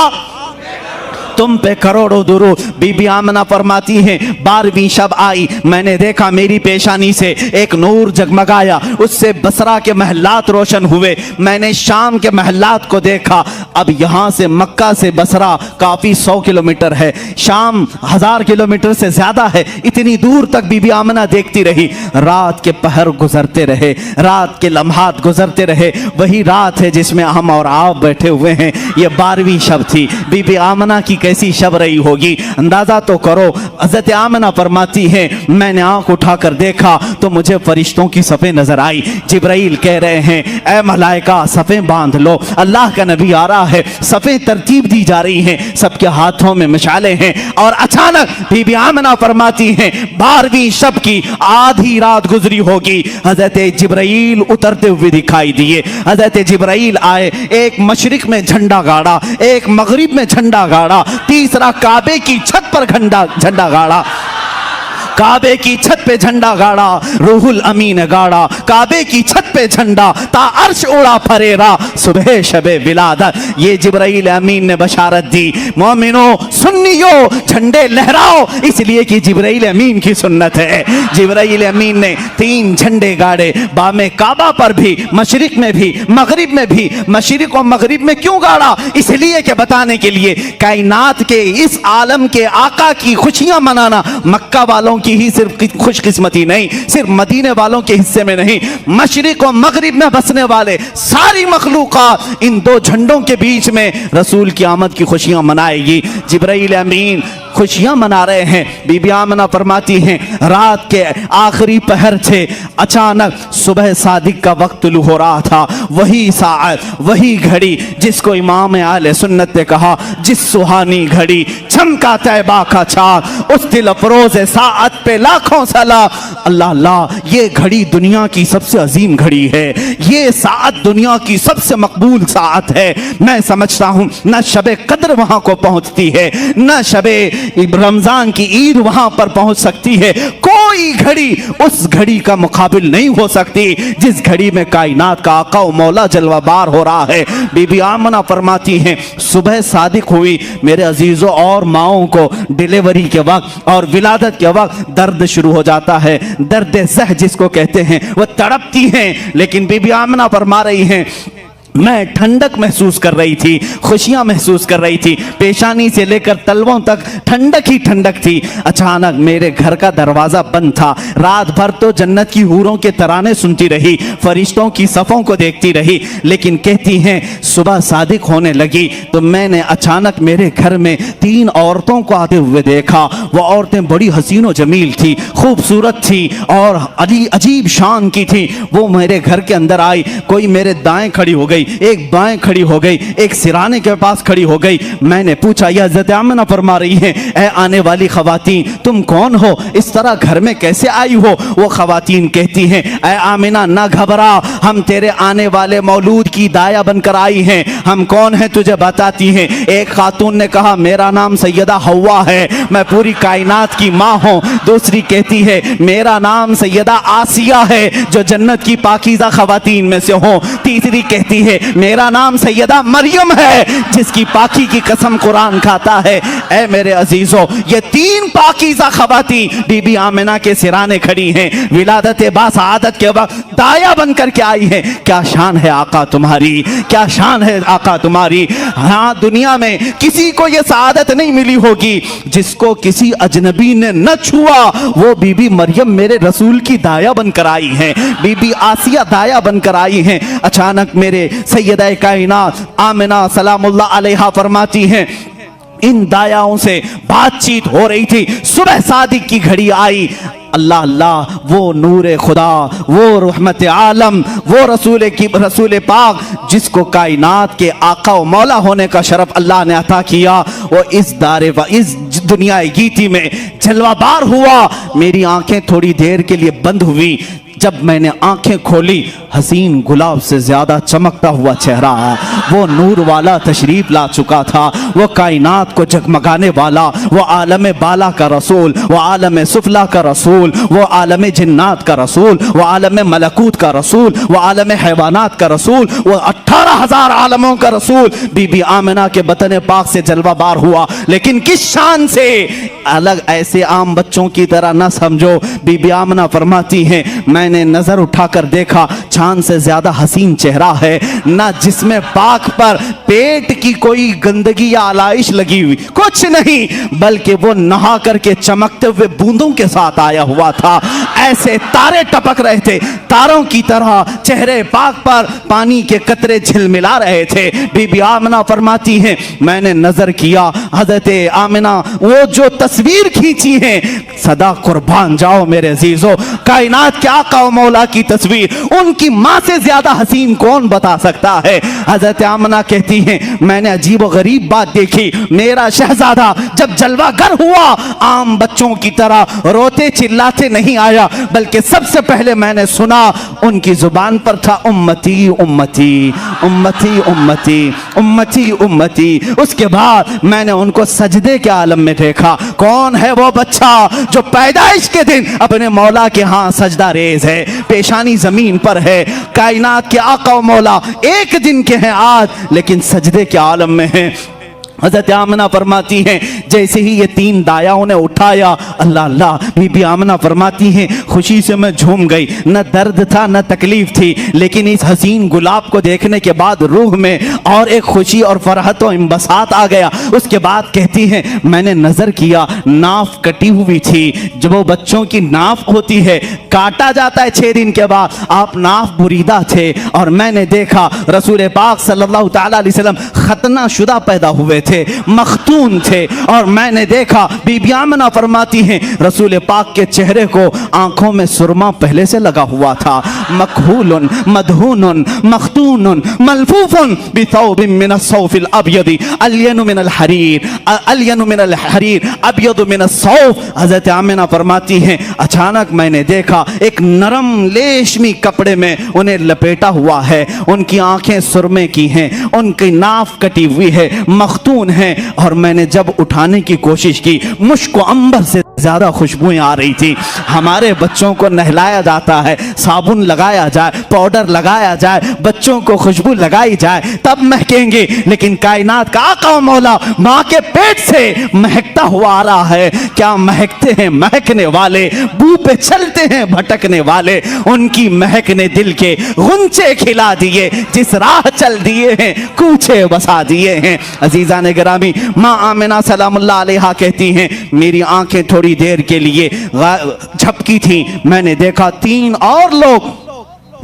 तुम पे करोड़ों दुरूद। बीबी आमिना फरमाती हैं 12वीं शब आई, मैंने देखा मेरी पेशानी से एक नूर जगमगाया, उससे बसरा के महल्लात रोशन हुए, मैंने शाम के महल्लात को देखा। अब यहाँ से मक्का से बसरा काफ़ी 100 किलोमीटर है, शाम 1000 किलोमीटर से ज़्यादा है, इतनी दूर तक बीबी आमिना देखती रही। रात के पहर गुजरते रहे, रात के लम्हात गुजरते रहे, वही रात है जिसमें हम और आप बैठे हुए हैं। ये 12वीं शब थी। बीबी आमिना की कैसी शब रही होगी अंदाजा तो करो। हज़रत आमिना फरमाती है मैंने आंख उठाकर देखा तो मुझे फरिश्तों की सफ़ें नजर आई, जिब्राइल कह रहे हैं ऐ मलाइका सफ़ें बांध लो, अल्लाह का नबी आ रहा है, सफ़ें तरतीब दी जा रही हैं, सबके हाथों में मशाले हैं। और अचानक बीबी आमिना फरमाती हैं 12वीं शब की आधी रात गुजरी होगी, हज़रत जिब्राइल उतरते हुए दिखाई दिए। हज़रत जिब्राइल आए, एक मशरिक में झंडा गाड़ा, एक मगरिब में झंडा गाड़ा, तीसरा काबे की छत पर झंडा गाड़ा। काबे की छत पे झंडा गाड़ा, रूहुल अमीन गाड़ा काबे की छत पे झंडा, ता अर्श उड़ा फरेरा सुबह शबे विलादत। ये जिब्राइल अमीन ने बशारत दी, मोमिनो सुन्नियो झंडे लहराओ, इसलिए कि जिब्राइल अमीन की सुन्नत है। जिब्राइल अमीन ने 3 झंडे गाड़े, बामे काबा पर भी, मशरिक में भी, मगरिब में भी। मशरिक और मगरिब में क्यों गाड़ा? इसलिए कि बताने के लिए कायनात के इस आलम के आका की खुशियां मनाना मक्का वालों की ही सिर्फ खुशकिस्मती नहीं, सिर्फ मदीने वालों के हिस्से में नहीं, मशरिक और मगरिब में बसने वाले सारी मखलूकात इन 2 झंडों के बीच में रसूल की आमद की खुशियां मनाएगी। जिब्राइल अमीन खुशियां मना रहे हैं। बीबी आमना फरमाती हैं, रात के आखिरी पहर थे, अचानक सुबह सादिक का वक्त तुलू हो रहा था। वही साअत, वही घड़ी जिसको इमाम आले सुन्नत ने कहा, जिस सुहानी घड़ी चमका तैबा का चाँद, उस दिल अफरोज साअत पे लाखों सलाम। अल्लाह अल्लाह, ये घड़ी दुनिया की सबसे अजीम घड़ी है, ये साअत दुनिया की सबसे मकबूल साअत है। मैं समझता हूं न शबे कद्र वहां को पहुंचती है, न शबे रमजान की ईद वहां पर पहुंच सकती है। कोई घड़ी उस घड़ी का मुकाबिल नहीं हो सकती जिस घड़ी में कायनात का आका व मौला जलवाबार हो रहा है। बीबी आमना फरमाती हैं, सुबह सादिक हुई, मेरे अजीजों और माओं को डिलीवरी के वक्त और विलादत के वक्त दर्द शुरू हो जाता है। दर्द ज़ह जिसको कहते हैं, वह तड़पती हैं। लेकिन बीबी आमना फरमा रही हैं, मैं ठंडक महसूस कर रही थी, खुशियां महसूस कर रही थी, पेशानी से लेकर तलवों तक ठंडक ही ठंडक थी। अचानक मेरे घर का दरवाजा बंद था। रात भर तो जन्नत की हूरों के तराने सुनती रही, फरिश्तों की सफ़ों को देखती रही, लेकिन कहती हैं सुबह सादिक होने लगी तो मैंने अचानक मेरे घर में 3 औरतों को आते हुए देखा। वो औरतें बड़ी हसीन व जमील थी, खूबसूरत थी और अजीब शान की थी। वो मेरे घर के अंदर आई, कोई मेरे दाएं खड़ी हो गई, एक बाएं खड़ी हो गई, एक सिराने के पास खड़ी हो गई। मैंने पूछा, यह हज़रत आमिना फरमा रही है, ए आने वाली खवातीन तुम कौन हो, इस तरह घर में कैसे आई हो? वो खवातीन कहती हैं, ए आमिना ना घबरा, हम तेरे आने वाले मौलूद की दाया बनकर आई हैं। हम कौन हैं तुझे बताती हैं। एक खातून ने कहा, मेरा नाम सैयदा हव्वा है, मैं पूरी कायनात की माँ हूँ। दूसरी कहती है, मेरा नाम सैयदा आसिया है, जो जन्नत की पाकीज़ा खवातीन में से हो। तीसरी कहती है, मेरा नाम सैयदा मरियम है, जिसकी पाकी की कसम कुरान खाता है। ऐ मेरे अजीजों, ये 3 पाकीज़ा खवातीन बीबी आमिना के सिराने खड़ी हैं, विलादत बासआदत के वक्त दाया बनकर के आई हैं। क्या शान है आका तुम्हारी, क्या शान है आका तुम्हारी। हाँ, दुनिया में किसी को ये सआदत नहीं मिली होगी जिसको किसी अजनबी ने न छुआ। वो बीबी मरियम मेरे रसूल की दाया बनकर आई हैं, बीबी आसिया दाया बनकर आई हैं। अचानक मेरे सैयदा कायनात आमिना सलामुल्लाह अलैहा फरमाती हैं, इन दायाओं से बातचीत हो रही थी, सुबह सादिक की घड़ी आई। अल्लाह अल्लाह, वो नूर खुदा, वो रहमत आलम, वो रसूल पाक जिसको कायनात के आका व मौला होने का शरफ अल्लाह ने अता किया, वो इस दारे व इस दुनिया गीती में जलवाबार हुआ। मेरी आंखें थोड़ी देर के लिए बंद हुई। जब मैंने आंखें खोली, हसीन गुलाब से ज्यादा चमकता हुआ चेहरा, वो नूर वाला तशरीफ ला चुका था। वो कायनात को जगमगाने वाला, वो आलम बाला का रसूल, वो आलम सुफला का रसूल, वो आलम जिन्नात का रसूल, वो आलम मलकूत का रसूल, वो आलम हैवानात का रसूल, वो 18,000 आलमों का रसूल बीबी आमिना के बतन पाक से जलवाबार हुआ। लेकिन किस शान से, अलग ऐसे आम बच्चों की तरह न समझो। बीबी आमिना फरमाती हैं, मैंने नजर उठाकर देखा, चांद से ज्यादा हसीन चेहरा है, ना जिसमें पाक पर पेट की कोई गंदगी या आलाइश लगी हुई, कुछ नहीं, बल्कि वो नहा करके चमकते हुए बूंदों के साथ आया हुआ था। ऐसे तारे टपक रहे थे, तारों की तरह चेहरे पाक पर पानी के कतरे झिलमिला रहे थे। बीबी आमिना फरमाती हैं, मैंने नजर किया, हजरत आमिना वो जो तस्वीर खींची है, सदा कुर्बान जाओ मेरे अजीजों, कायनात के आका व मौला की तस्वीर, उनकी माँ से ज्यादा हसीन कौन बता सकता है। हजरत आमिना कहती हैं, मैंने अजीब व गरीब बात देखी, मेरा शहजादा जब जलवागर हुआ, आम बच्चों की तरह रोते चिल्लाते नहीं आया, बल्कि सबसे पहले मैंने सुना उनकी जुबान पर था उम्मती उम्मती उम्मती उम्मती उम्मती उम्मती। उसके बाद मैंने उनको सजदे के आलम में देखा। कौन है वो बच्चा जो पैदाइश के दिन अपने मौला के हाथ सजदा रेज है, पेशानी जमीन पर है, कायनात के आका व मौला एक दिन के हैं आज, लेकिन सजदे के आलम में हैं। हज़रत आमना फरमाती हैं जैसे ही ये तीन दायाओं ने उठाया, अल्लाह अल्लाह, बीबी आमना फरमाती हैं खुशी से मैं झूम गई। न दर्द था न तकलीफ थी, लेकिन इस हसीन गुलाब को देखने के बाद रूह में और एक खुशी और फरहत और इंबसात आ गया। उसके बाद कहती हैं मैंने नज़र किया, नाफ कटी हुई थी। जब वो बच्चों की नाफ होती है, काटा जाता है 6 दिन के बाद, आप नाफ बुरीदा थे और मैंने देखा रसूल पाक सल्लल्लाहु तआला अलैहि वसल्लम खतना शुदा पैदा हुए थे, मखतून थे। और मैंने देखा, बीबी आमना फरमाती हैं रसूल पाक के चेहरे को आंखों में सुरमा पहले से लगा हुआ था। मखहूलन मदहूनुन मखतूनुन मलफूफुन बिथौबिन मिन अस्सौफिल अबयदी अल्यनु मिन अल हरीर अल्यनु मिन अल हरीर अबयदु मिन अस्सौफ। हज़रत आमना फरमाती हैं अचानक मैंने देखा एक नरम लेशमी कपड़े में उन्हें लपेटा हुआ है, उनकी आंखें सुरमे की हैं, उनकी नाफ कटी हुई है, मखतून है। और मैंने जब उठाने की कोशिश की, मुश्क अंबर से ज्यादा खुशबुएं आ रही थी। हमारे बच्चों को नहलाया जाता है, साबुन लगाया जाए, पाउडर लगाया जाए, बच्चों को खुशबू लगाई जाए तब महकेंगे, लेकिन कायनात का आका मौला माँ के पेट से महकता हुआ आ रहा है। क्या महकते हैं महकने वाले, बू पे चलते हैं भटकने वाले। उनकी महक ने दिल के गुंचे खिला दिए, जिस राह चल दिए हैं कूचे बसा दिए हैं। अजीजा ने गिरामी, माँ आमिना सलामुल्लाह अलैहा कहती हैं मेरी आंखें थोड़ी देर के लिए झपकी थी, मैंने देखा 3 और लोग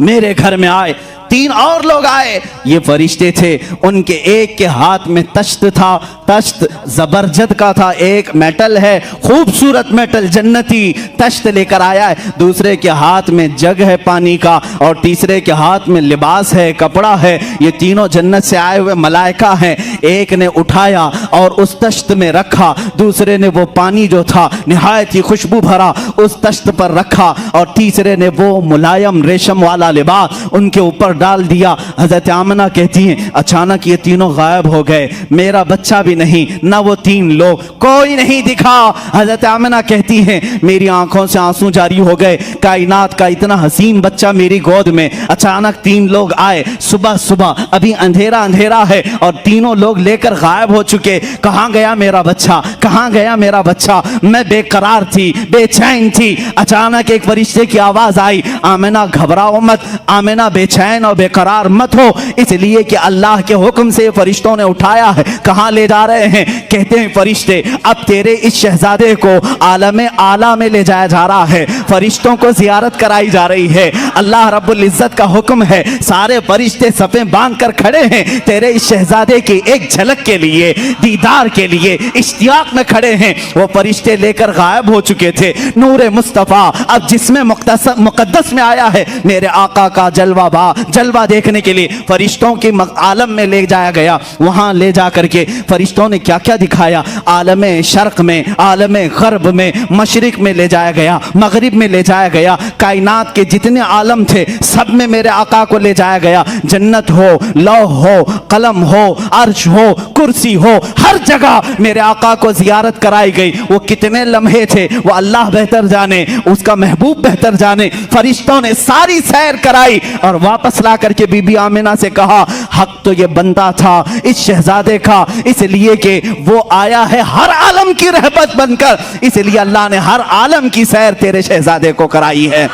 मेरे घर में आए, 3 और लोग आए। ये फरिश्ते थे, उनके एक के हाथ में तश्त था, तश्त जबरजद का था, एक मेटल है, खूबसूरत मेटल जन्नती तश्त लेकर आया है, दूसरे के हाथ में जग है पानी का, और तीसरे के हाथ में लिबास है, कपड़ा है। ये तीनों जन्नत से आए हुए मलाइका हैं। एक ने उठाया और उस तश्त में रखा, दूसरे ने वो पानी जो था निहायत ही खुशबू भरा उस तश्त पर रखा, और तीसरे ने वो मुलायम रेशम वाला लिबास उनके ऊपर डाल दिया। हज़रत आमना कहती हैं अचानक ये तीनों गायब हो गए, मेरा बच्चा भी नहीं, ना वो 3 लोग, कोई नहीं दिखा। हज़रत आमना कहती हैं मेरी आंखों से आंसू जारी हो गए, कायनात का इतना हसीन बच्चा मेरी गोद में, अचानक 3 लोग आए। सुबह सुबह अभी अंधेरा अंधेरा है और तीनों लोग लेकर गायब हो चुके। कहाँ गया मेरा बच्चा, कहाँ गया मेरा बच्चा? मैं बेकरार थी, बेचैन थी। अचानक एक फरिश्ते की आवाज आई, आमिना घबराओ मत, आमिना बेचैन और बेकरार मत हो, इसलिए कि अल्लाह के हुक्म से फरिश्तों ने उठाया है। कहाँ ले जा रहे हैं? कहते हैं फरिश्ते अब तेरे इस शहजादे को आलम आला में ले जाया जा रहा है, फरिश्तों को जियारत कराई जा रही है। अल्लाह रब्बुल इज्जत का हुक्म है, सारे फरिश्ते सफ़ें बांध कर खड़े हैं तेरे इस शहजादे की एक झलक के लिए, दीदार के लिए इश्तियाक में खड़े हैं। वो फरिश्ते लेकर गायब हो चुके थे। नूरे मुस्तफ़ा अब जिसमें मुक़द्दस में आया है, मेरे आका का जलवा देखने के लिए फरिश्तों के आलम में ले जाया गया। वहां ले जा करके फरिश्तों ने क्या क्या दिखाया, आलम शर्क में, आलम गर्ब में, मशरिक में ले जाया गया, मगरिब में ले जाया गया। कायनात के जितने आलम थे सब में मेरे आका को ले जाया गया। जन्नत हो, लौह हो, कलम हो, अर्श हो, कुर्सी हो, हर जगह मेरे आका को जियारत कराई गई। वो कितने लम्हे थे वो अल्लाह बेहतर जाने, उसका महबूब बेहतर जाने। फरिश्तों ने सारी सैर कराई और वापस ला करके बीबी आमिना से कहा हक तो ये बंदा था इस शहजादे का, इसलिए कि वो आया है हर आलम की रहमत बनकर, इसलिए अल्लाह ने हर आलम की सैर तेरे शहजादे को कराई है।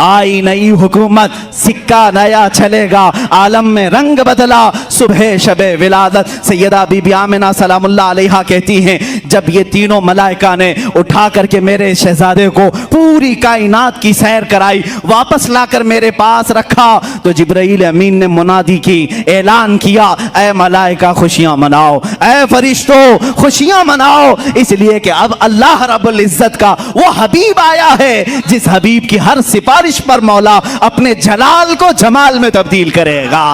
आई नई हुकूमत, सिक्का नया चलेगा, आलम में रंग बदला, सुबह शबे विलादत। सैयदा बीबी आमिना सलामुल्लाह अलैहा कहती हैं जब ये तीनों मलाइका ने उठा करके मेरे शहजादे को पूरी कायनात की सैर कराई, वापस लाकर मेरे पास रखा, तो जिब्राइल अमीन ने मुनादी की, ऐलान किया, ऐ मलाइका खुशियां मनाओ, ऐ फरिश्तों खुशियां मनाओ, इसलिए कि अब अल्लाह रब्बुल इज्जत का वो हबीब आया है जिस हबीब की हर सिफारिश पर मौला अपने जलाल को जमाल में तब्दील करेगा।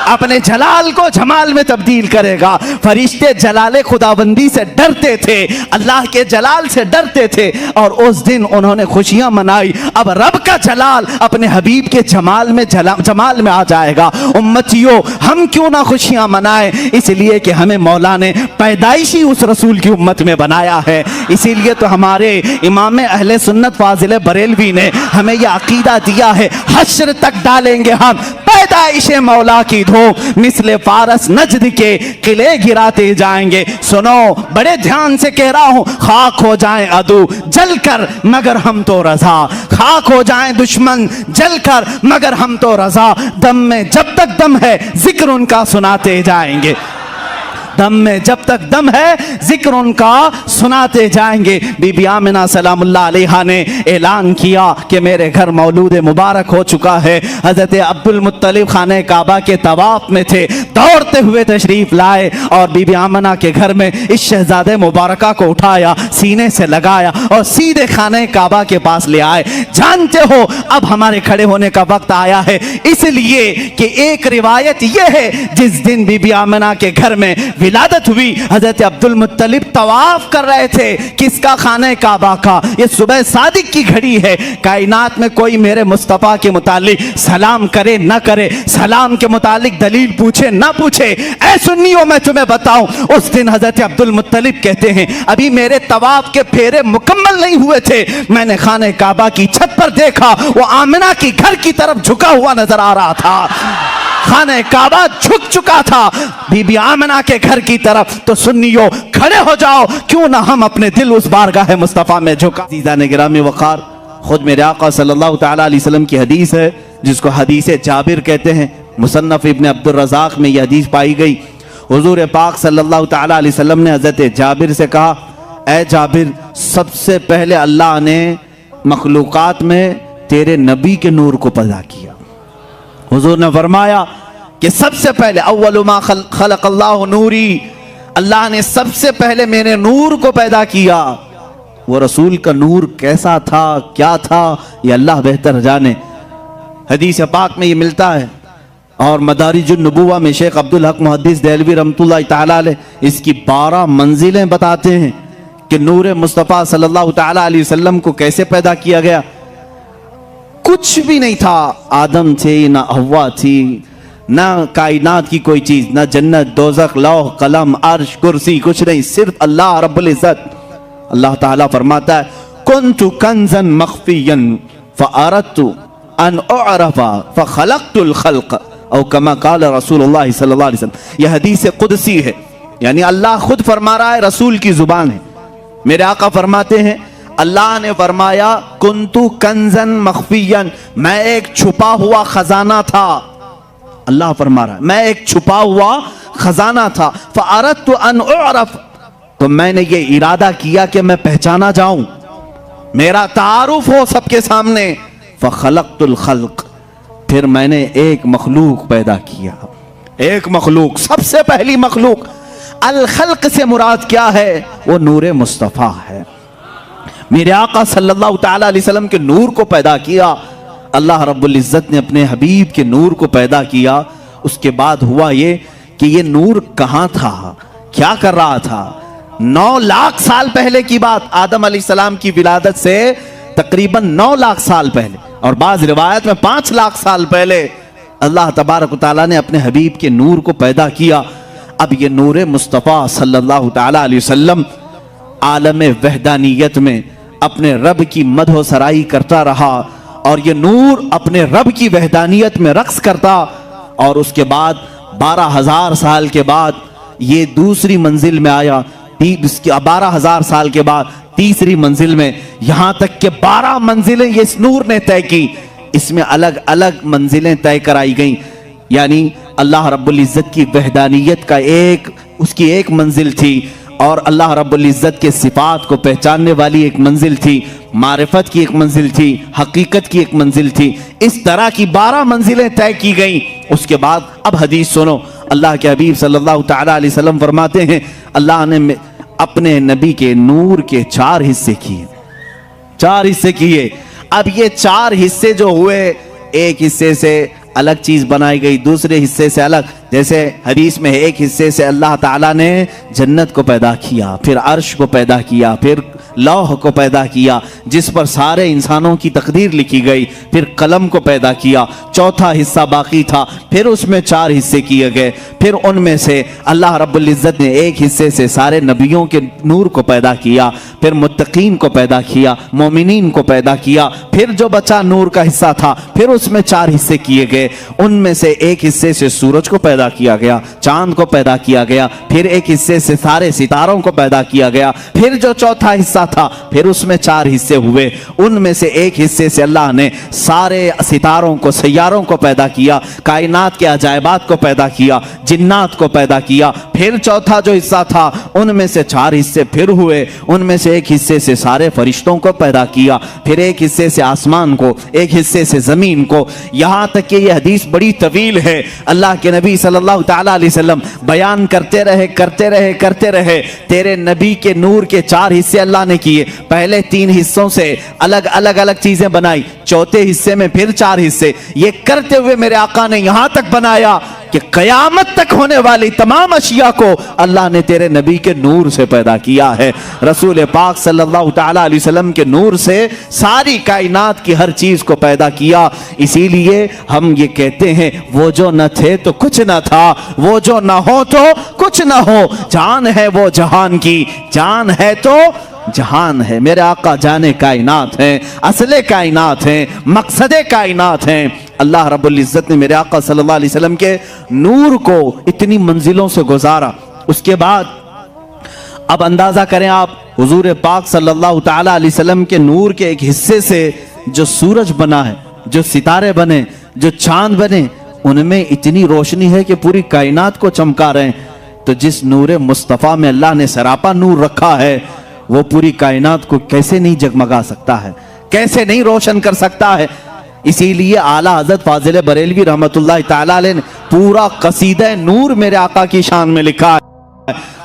अपने जलाल को जमाल में तब्दील करेगा। फरिश्ते जलाले खुदाबंदी से डरते थे, अल्लाह के जलाल से डरते थे, और उस दिन उन्होंने खुशियां मनाई। अब रब का जलाल अपने हबीब के जमाल में आ जाएगा। उम्मतियों, हम क्यों ना खुशियां मनाएं, इसलिए कि हमें मौला ने पैदाइशी उस रसूल की उम्मत में बनाया है। इसीलिए तो हमारे इमाम अहले सुन्नत फाजिल बरेलवी ने हमें यह अकीदा दिया है, हश्र तक डालेंगे हम पैदाइश मौला की धूम, मिसले फारस नजद के किले गिराते जाएंगे। सुनो, बड़े ध्यान से कह रहा हूं, खाक हो जाएं अदू जलकर मगर हम तो रजा, खाक हो जाएं दुश्मन जलकर मगर हम तो रजा, दम में जब तक दम है जिक्र उनका सुनाते जाएंगे, दम में जब तक दम है जिक्र उनका सुनाते जाएंगे। बीबी आमिना सलामुल्लाह अलैहा ने ऐलान किया कि मेरे घर मौलूद मुबारक हो चुका है। हजरत अब्दुल मुत्तलिब खाने काबा के तवाफ में थे, दौड़ते हुए तशरीफ लाए और बीबी आमिना के घर में इस शहजादे मुबारका को उठाया, सीने से लगाया और सीधे खाने काबा के पास ले आए। जानते हो, अब हमारे खड़े होने का वक्त आया है, इसलिए कि एक रिवायत यह है, जिस दिन बीबी आमिना के घर में विलादत हुई, हजरत अब्दुल मुत्तलिब तवाफ कर रहे थे, किसका? खाने काबा का। ये सुबह सादिक की घड़ी है। कायनात में कोई मेरे मुस्तफ़ा के मुतालिक सलाम करे ना करे, सलाम के मुतालिक दलील पूछे ना पूछे, ऐ सुन्नियों मैं तुम्हें बताऊं, उस दिन हजरत अब्दुल मुत्तलिब कहते हैं, अभी मेरे तवाफ के फेरे मुकम्मल नहीं हुए थे, मैंने खाने काबा की छत पर देखा, वो आमिना की घर की तरफ झुका हुआ नजर आ रहा था, खाने काबा झुक चुका था बीबी आमिना के घर की तरफ। तो सुन्नियों, खड़े हो जाओ, क्यों ना हम अपने दिल उस बारगाह मुस्तफ़ा में झुका। अज़ीज़ान गिरामी वक़ार, खुद मेरे आका सल्लल्लाहु तआला अलैहि वसल्लम की हदीस है, जिसको हदीस जाबिर कहते हैं। मुसन्नफ़ इब्न अब्दुर रज़ाक़ में यह हदीस पाई गई। हुज़ूर पाक सल्लल्लाहु तआला अलैहि वसल्लम ने हज़रत जाबिर से कहा, ऐ जाबिर, सबसे पहले अल्लाह ने मखलूक़ात में तेरे नबी के नूर को पैदा किया। हुजूर ने फरमाया कि सबसे पहले अव्वलु मा खलक़ल्लाहु नूरी, अल्लाह ने सबसे पहले मेरे नूर को पैदा किया। वो रसूल का नूर कैसा था, क्या था, ये अल्लाह बेहतर जाने। हदीस पाक में ये मिलता है। और मदारिजुन नबुव्वा में शेख अब्दुल हक मुहद्दिस देहलवी रहमतुल्लाह तआला अलैह इसकी 12 मंजिलें बताते हैं कि नूर मुस्तफ़ा सल्लल्लाहु तआला अलैहि वसल्लम को कैसे पैदा किया गया। कुछ भी नहीं था, आदम थे ना हव्वा थी, ना कायनात की कोई चीज, ना जन्नत दोज़ख लौह कलम अर्श कुर्सी, कुछ नहीं, सिर्फ अल्लाह रब्बुल इज्जत। अल्लाह ताला फरमाता है, कुन्तु कंज़न मख्फियन फ़अरदतु अन उअरफ़ा फ़ख़लक़तुल ख़ल्क़, औ कमा क़ाल रसूलुल्लाह सल्लल्लाहु अलैहि वसल्लम। यह हदीस कुदसी है, यानी अल्लाह खुद फरमा रहा है, रसूल की जुबान है। मेरे आका फरमाते हैं, अल्लाह ने फरमाया, कुन्तु कंज़न मख्फियन, मैं एक छुपा हुआ खजाना था। अल्लाह फरमा रहा है, मैं एक छुपा हुआ खजाना था। फ़अरदतु अन उअरफ़, तो मैंने ये इरादा किया कि मैं पहचाना जाऊं, मेरा तारुफ हो सबके सामने। फ़ख़लक़तुल ख़ल्क़, फिर मैंने एक मखलूक पैदा किया। एक मखलूक, सबसे पहली मखलूक। अल खल्क़ से मुराद क्या है? वो नूर मुस्तफ़ा है। मेरे आका सल्लल्लाहु तआला अलैहि वसल्लम के नूर को पैदा किया। अल्लाह रब्बुल इज़्ज़त ने अपने हबीब के नूर को पैदा किया। उसके बाद हुआ ये कि ये नूर कहाँ था, क्या कर रहा था। 9 लाख साल पहले की बात, आदम अलैहिस्सलाम की विलादत से तकरीबन 9 लाख साल पहले, और बाज़ रिवायत में 5 लाख साल पहले अल्लाह तबारक व तआला ने अपने हबीब के नूर को पैदा किया। अब ये नूर मुस्तफ़ा सल्लल्लाहु तआला अलैहि वसल्लम आलम वहदानियत में अपने रब की मदह सराई करता रहा, और ये नूर अपने रब की वहदानियत में रक्स करता। और उसके बाद 12,000 साल के बाद ये दूसरी मंजिल में आया। 12,000 साल के बाद तीसरी मंजिल में, यहां तक कि 12 मंजिलें ये इस नूर ने तय की। इसमें अलग अलग मंजिलें तय कराई गई, यानी अल्लाह रब्बुल इज़्ज़त की वहदानियत का उसकी एक मंजिल थी, और अल्लाह रब्बुल इज़्ज़त के सिफात को पहचानने वाली एक मंजिल थी, मारिफत की एक मंजिल थी, हकीकत की एक मंजिल थी। इस तरह की 12 मंजिलें तय की गई। उसके बाद अब हदीस सुनो, अल्लाह के हबीब सल्लल्लाहु तआला अलैहि वसल्लम फरमाते हैं, अल्लाह ने अपने नबी के नूर के 4 हिस्से किए। 4 हिस्से किए। अब ये 4 हिस्से जो हुए, एक हिस्से से अलग चीज बनाई गई, दूसरे हिस्से से अलग। जैसे हदीस में एक हिस्से से अल्लाह ताला ने जन्नत को पैदा किया, फिर अर्श को पैदा किया, फिर लौह को पैदा किया जिस पर सारे इंसानों की तकदीर लिखी गई, फिर कलम को पैदा किया, चौथा हिस्सा बाकी था, फिर उसमें 4 हिस्से किए गए, फिर उनमें से अल्लाह रब्बुल इज्जत ने एक हिस्से से सारे नबियों के नूर को पैदा किया, फिर मुत्तकीन को पैदा किया, मोमिनीन को पैदा किया, फिर जो बचा नूर का हिस्सा था फिर उसमें 4 हिस्से किए गए। उनमें से एक हिस्से से सूरज को पैदा किया गया, चांद को पैदा किया गया, फिर एक हिस्से से सारे सितारों को पैदा किया गया, फिर जो चौथा हिस्सा था फिर उसमें 4 हिस्से हुए। उनमें से एक हिस्से से अल्लाह ने सारे सितारों को, सैयारों को पैदा किया, कायनात के अजायबात को पैदा किया, जिन्नात को पैदा किया। फिर चौथा जो हिस्सा था उनमें से 4 हिस्से फिर हुए। उनमें से एक हिस्से से सारे फरिश्तों को पैदा किया, फिर एक हिस्से से आसमान को, एक हिस्से से जमीन को। यहां तक कि यह हदीस बड़ी तवील है। अल्लाह के नबी सल्लल्लाहु तआला अलैहि वसल्लम बयान करते रहे। तेरे नबी के नूर के 4 हिस्से अल्लाह ने किए। पहले 3 हिस्सों से अलग अलग चीजें बनाई, चौथे हिस्से में फिर 4 हिस्से। ये करते हुए मेरे आका ने यहां तक बनाया कि कयामत तक होने वाली तमाम अशिया को अल्लाह ने तेरे नबी के नूर से पैदा किया है। रसूल पाक सल्लल्लाहु तआला अलैहि वसल्लम के नूर से सारी कायनात की हर चीज को पैदा किया। इसीलिए हम ये कहते हैं वो जो न थे तो कुछ न था, वो जो न हो तो कुछ न हो। जान है वो जहान की, जान है तो जहान है। मेरे आका जाने कायनात हैं, असले कायनात हैं, मकसदे कायनात हैं। अल्लाह रब्बुल इज्जत ने मेरे आका सल्लल्लाहु अलैहि वसल्लम के नूर को इतनी मंजिलों से गुजारा। उसके बाद अब अंदाजा करें आप, हुजूर पाक सल्लल्लाहु तआला अलैहि वसल्लम के नूर के एक हिस्से से जो सूरज बना है, जो सितारे बने, जो चांद बने, उनमें इतनी रोशनी है कि पूरी कायनात को चमका रहे हैं। तो जिस नूर मुस्तफ़ा में अल्लाह ने सरापा नूर रखा है, वो पूरी कायनात को कैसे नहीं जगमगा सकता है, कैसे नहीं रोशन कर सकता है। इसीलिए आला हज़रत फाजिल बरेलवी रहमतुल्लाह तआला अलैह ने पूरा कसीदा नूर मेरे आका की शान में लिखा है।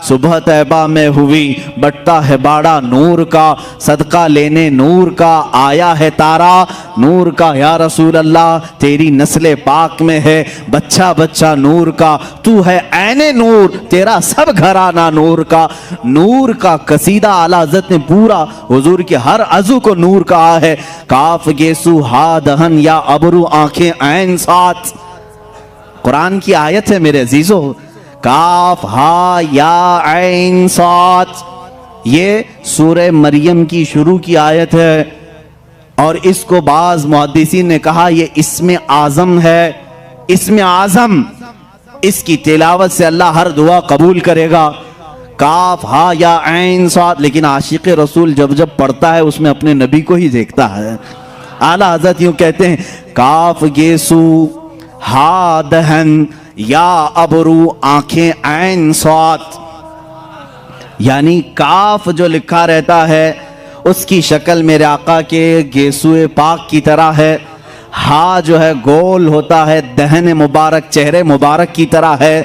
सुबह तैबा में हुई बटता है बाड़ा नूर का, सदका लेने नूर का आया है तारा नूर का। या रसूल अल्लाह तेरी नस्ले पाक में है बच्चा बच्चा नूर का, तू है ऐने नूर तेरा सब घराना नूर का। नूर का कसीदा आला हज़रत ने पूरा हुजूर के हर अज़ू को नूर कहा है। काफ गेसु हा दहन या अबरू आंखें ऐन साथ, कुरान की आयत है मेरे अजीजों। काफ हा या ऐन साथ, ये सूरह मरियम की शुरू की आयत है और इसको बाज मुहद्दिसीन ने कहा ये इसमें आज़म है। इसमें आज़म, इसकी तिलावत से अल्लाह हर दुआ कबूल करेगा। काफ हा या ऐन साथ, लेकिन आशिक रसूल जब जब पढ़ता है उसमें अपने नबी को ही देखता है। आला हज़रत यूं कहते हैं, काफ गेसू हा दहन या अबरू आंखें ऐन साथ, यानी काफ जो लिखा रहता है उसकी शक्ल मेरे आका के गेसुए पाक की तरह है। हा जो है गोल होता है, दहन मुबारक चेहरे मुबारक की तरह है।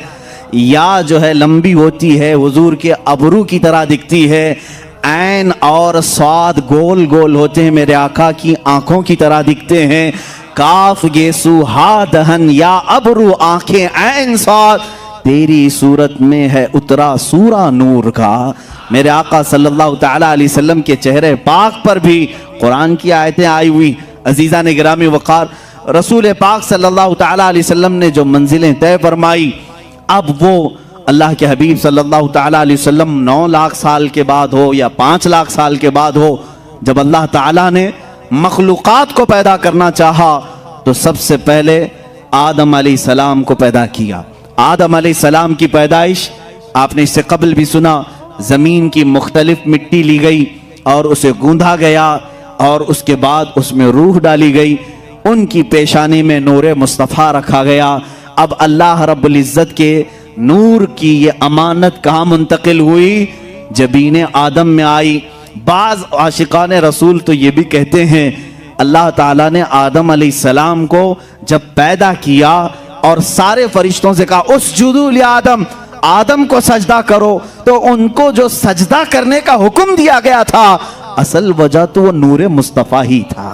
या जो है लंबी होती है, हुजूर के अबरू की तरह दिखती है। ऐन और स्वाद गोल गोल होते हैं, मेरे आका की आंखों की तरह दिखते हैं। काफ गेसु हा दहन या अबरू आंखें ऐन साथ, तेरी सूरत में है उतरा सूरा नूर का। मेरे आका सल्लल्लाहु तआला अलैहि वसल्लम के चेहरे पाक पर भी कुरान की आयतें आई हुई। अजीज़ा ने गिरामी वक़ार, रसूल पाक सल्लल्लाहु तआला अलैहि वसल्लम ने जो मंजिलें तय फरमाई, अब वो अल्लाह के हबीब सल्लल्लाहु तआला अलैहि वसल्लम 9 लाख साल के बाद हो या 5 लाख साल के बाद हो, जब अल्लाह ताला ने मखलूक़ात को पैदा करना चाहा तो सबसे पहले आदम अलैहिस्सलाम को पैदा किया। आदम अलैहिस्सलाम की पैदाइश आपने इससे कबल भी सुना। ज़मीन की मुख्तलिफ मिट्टी ली गई और उसे गूंधा गया और उसके बाद उसमें रूह डाली गई। उनकी पेशानी में नूर मुस्तफ़ा रखा गया। अब अल्लाह रब्बुल इज़्ज़त के नूर की ये अमानत कहाँ मुंतकिल हुई? जबीन आदम में आई। बाज आशिकान रसूल तो ये भी कहते हैं अल्लाह ताला ने आदम अलैहिस्सलाम को जब पैदा किया और सारे फरिश्तों से कहा उसजुदू li आदम, आदम को सजदा करो, तो उनको जो सजदा करने का हुक्म दिया गया था असल वजह तो वो नूर मुस्तफ़ा ही था।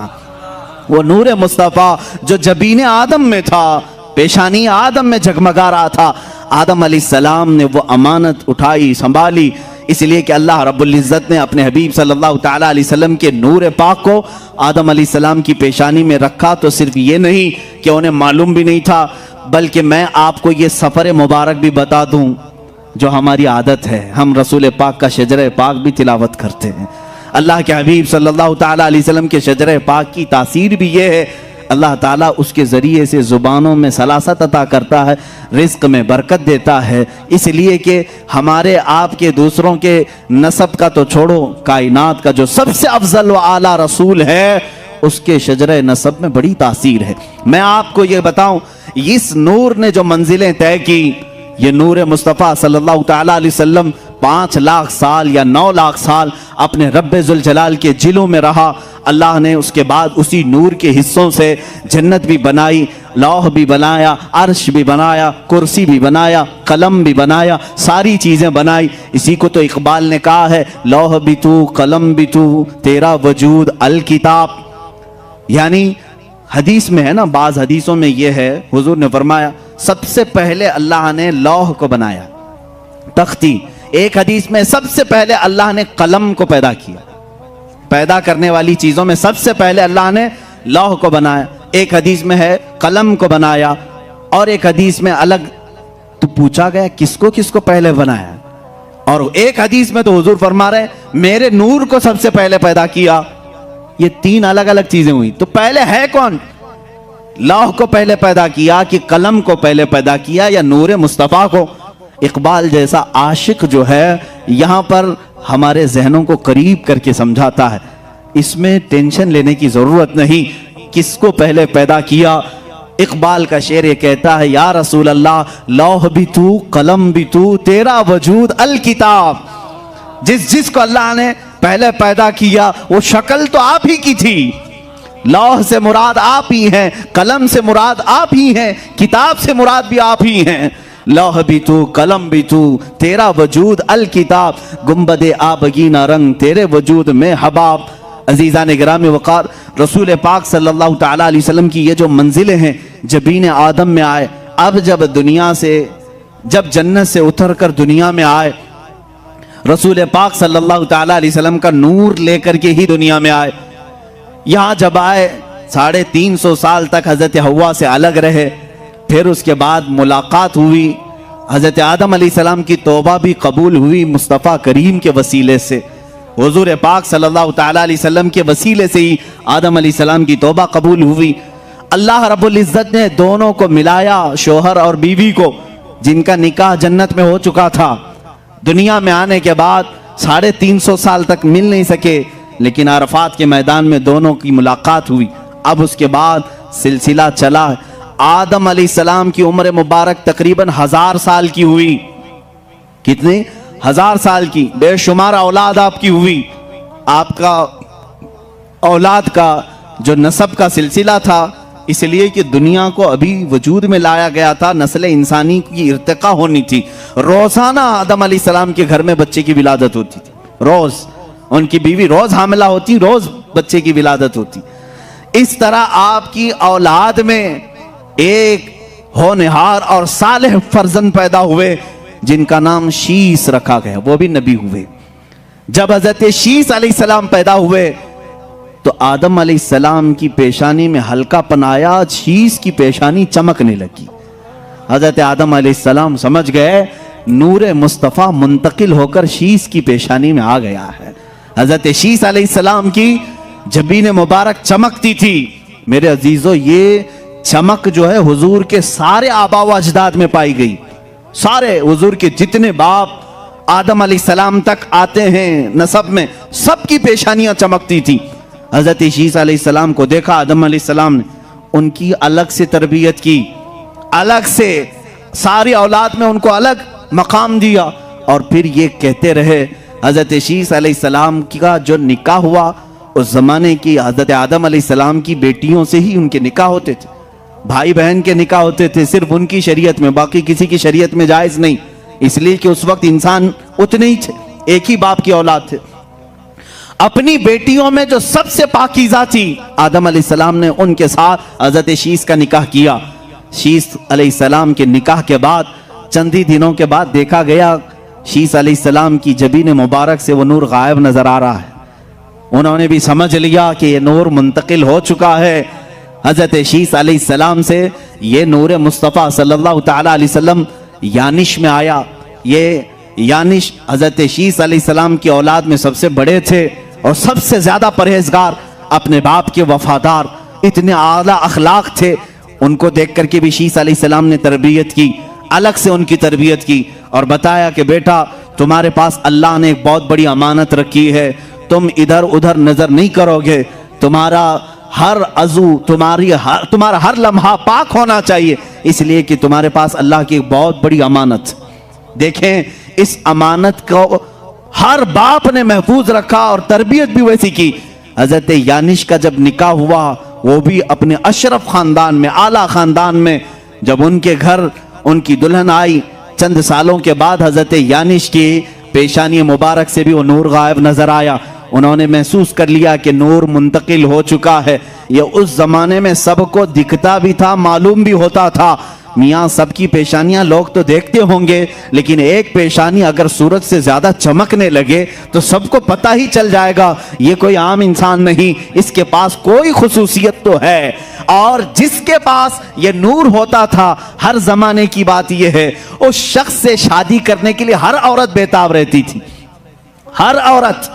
वो नूर मुस्तफ़ा जो जबीन आदम में था, पेशानी आदम में जगमगा रहा था, आदम अलैहिस्सलाम ने वो अमानत उठाई, संभाली, इसलिए कि अल्लाह रब्बुल इज़्ज़त ने अपने हबीब सल्लल्लाहु ताला अलैहि वसल्लम के नूर पाक को आदम अलैहिस्सलाम की पेशानी में रखा। तो सिर्फ ये नहीं कि उन्हें मालूम भी नहीं था, बल्कि मैं आपको ये सफ़र मुबारक भी बता दूं जो हमारी आदत है, हम रसूल पाक का शजर पाक भी तिलावत करते हैं। अल्लाह के हबीब सल्लल्लाहु ताला अलैहि वसल्लम के शजर पाक की तासीर भी ये है, अल्लाह ताला उसके ज़रिए से ज़ुबानों में सलासत अता करता है, रिज़्क़ में बरकत देता है, इसलिए कि हमारे आपके दूसरों के नसब का तो छोड़ो, कायनात का जो सबसे अफजल व आला रसूल है उसके शजर नसब में बड़ी तासीर है। मैं आपको ये बताऊं, इस नूर ने जो मंजिलें तय की, ये नूर मुस्तफ़ा सल्लल्लाहु ताला अलैहि वसल्लम 5 लाख साल या 9 लाख साल अपने रब्बे जुल जलाल के जिलों में रहा। अल्लाह ने उसके बाद उसी नूर के हिस्सों से जन्नत भी बनाई, लौह भी बनाया, अर्श भी बनाया, कुर्सी भी बनाया, कलम भी बनाया, सारी चीज़ें बनाई। इसी को तो इकबाल ने कहा है, लौह भी तू, कलम भी तू, तेरा वजूद अल किताब। यानी हदीस में है ना, बाज़ हदीसों में यह है, हुजूर ने फरमाया सबसे पहले अल्लाह ने लौह को बनाया, तख्ती। एक हदीस में सबसे पहले अल्लाह ने कलम को पैदा किया, पैदा करने वाली चीजों में सबसे पहले अल्लाह ने लौह को बनाया। एक हदीस में है कलम को बनाया, और एक हदीस में अलग तो पूछा गया किसको किसको पहले बनाया, और एक हदीस में तो हुजूर फरमा रहे मेरे नूर को सबसे पहले पैदा किया। ये 3 अलग अलग चीजें हुई। तो पहले है कौन? लौह को पहले पैदा किया कि कलम को पहले पैदा किया या नूर मुस्तफ़ा को? इकबाल जैसा आशिक जो है यहाँ पर हमारे जहनों को करीब करके समझाता है, इसमें टेंशन लेने की जरूरत नहीं, किसको पहले पैदा किया। इकबाल का शेर ये कहता है, या रसूल अल्लाह लौह भी तू, कलम भी तू, तेरा वजूद अल किताब। जिसको अल्लाह ने पहले पैदा किया वो शक्ल तो आप ही की थी, लौह से मुराद आप ही हैं, कलम से मुराद आप ही हैं, किताब से मुराद भी आप ही हैं। लौह भी तू, कलम भी तू, तेरा वजूद अल किताब, गुंबदे आबगीना रंग तेरे वजूद में हबाब। अजीज़ान गिरामी वक़ार, रसूल पाक सल्लल्लाहु ताला अलैहि वसल्लम की ये जो मंजिलें हैं, जबीन आदम में आए, अब जब दुनिया से, जब जन्नत से उतर कर दुनिया में आए, रसूल पाक सल्लल्लाहु ताला अलैहि वसल्लम का नूर लेकर के ही दुनिया में आए। यहाँ जब आए 350 साल तक हज़रत हव्वा से अलग रहे, फिर उसके बाद मुलाकात हुई, हज़रत आदम अलैहिस्सलाम की तौबा भी कबूल हुई मुस्तफ़ा करीम के वसीले से। हुजूर पाक सल्लल्लाहु ताला अलैहि वसल्लम के वसीले से ही आदम अलैहिस्सलाम की तौबा कबूल हुई। अल्लाह रब्बुल इज़्ज़त ने दोनों को मिलाया, शोहर और बीवी को, जिनका निकाह जन्नत में हो चुका था। दुनिया में आने के बाद 350 साल तक मिल नहीं सके, लेकिन अरफात के मैदान में दोनों की मुलाकात हुई। अब उसके बाद सिलसिला चला। आदम अलैहिस्सलाम की उम्र मुबारक तकरीबन 1000 साल की हुई। कितनी? 1000 साल की। बेशुमार औलाद आपकी हुई। आपका औलाद का जो नसब का सिलसिला था, इसलिए कि दुनिया को अभी वजूद में लाया गया था, नस्ल इंसानी की इर्तिका होनी थी। रोजाना आदम अलैहिस्सलाम के घर में बच्चे की विलादत होती थी, रोज उनकी बीवी रोज हामिला होती, रोज बच्चे की विलादत होती। इस तरह आपकी औलाद में एक होनहार और सालेह फर्जंद पैदा हुए, जिनका नाम शीस रखा गया, वो भी नबी हुए। जब हजरत शीस अलैहिस्सलाम पैदा हुए तो आदम अलैहिस्सलाम की पेशानी में हल्कापन आया, शीस की पेशानी चमकने लगी। हजरत आदम अलैहिस्सलाम समझ गए नूर मुस्तफ़ा मुंतकिल होकर शीस की पेशानी में आ गया है। हजरत शीस अलैहिस्सलाम की जबीन मुबारक चमकती थी। मेरे अजीजों, ये चमक जो है हुजूर के सारे आबा व अजदाद में पाई गई। सारे हुजूर के जितने बाप आदम अलैहिस्सलाम तक आते हैं नसब में, सबकी पेशानियां चमकती थी। हजरत शीस अलैहिस्सलाम को देखा आदम अलैहिस्सलाम ने, उनकी अलग से तरबियत की, अलग से सारी औलाद में उनको अलग मकाम दिया। और फिर ये कहते रहे, हजरत शीस अलैहिस्सलाम का जो निकाह हुआ, उस जमाने की हजरत आदम अलैहिस्सलाम की बेटियों से ही उनके निकाह होते थे। भाई बहन के निकाह होते थे सिर्फ उनकी शरीयत में, बाकी किसी की शरीयत में जायज नहीं, इसलिए कि उस वक्त इंसान उतने ही थे, एक ही बाप की औलाद थे। अपनी बेटियों में जो सबसे पाकीज़ा थी आदम अलैहिस्सलाम ने उनके साथ हजरत शीस का निकाह किया। शीस अलैहिस्सलाम के निकाह के बाद चंद ही दिनों के बाद देखा गया शीस अलैहिस्सलाम की जबीन मुबारक से वो नूर गायब नजर आ रहा है। उन्होंने भी समझ लिया कि ये नूर मुंतकिल हो चुका है। हजरत शीस अलैहिस्सलाम से ये नूर मुस्तफ़ा सल्लल्लाहु तआला अलैहि वसल्लम यानिश में आया। ये यानिश हजरत शीस अलैहिस्सलाम की औलाद में सबसे बड़े थे और सबसे ज्यादा परहेजगार, अपने बाप के वफादार, इतने आला अखलाक थे। उनको देख करके भी शीस अलैहिस्सलाम ने तरबियत की, अलग से उनकी तरबियत की और बताया कि बेटा तुम्हारे पास अल्लाह ने एक बहुत बड़ी अमानत रखी है, तुम इधर उधर नजर नहीं करोगे, तुम्हारा हर अज़ू तुम्हारा हर लम्हा पाक होना चाहिए, इसलिए कि तुम्हारे पास अल्लाह की एक बहुत बड़ी अमानत। देखें, इस अमानत को हर बाप ने महफूज रखा और तरबियत भी वैसी की। हजरत यानिश का जब निकाह हुआ, वो भी अपने अशरफ खानदान में, आला खानदान में, जब उनके घर उनकी दुल्हन आई, चंद सालों के बाद हजरत यानिश की पेशानी मुबारक से भी वो नूर गायब नजर आया। उन्होंने महसूस कर लिया कि नूर मुंतकिल हो चुका है। ये उस जमाने में सबको दिखता भी था, मालूम भी होता था। मियाँ सबकी पेशानियां लोग तो देखते होंगे, लेकिन एक पेशानी अगर सूरज से ज्यादा चमकने लगे तो सबको पता ही चल जाएगा ये कोई आम इंसान नहीं, इसके पास कोई खुसूसियत तो है। और जिसके पास ये नूर होता था, हर जमाने की बात यह है, उस शख्स से शादी करने के लिए हर औरत बेताब रहती थी। हर औरत,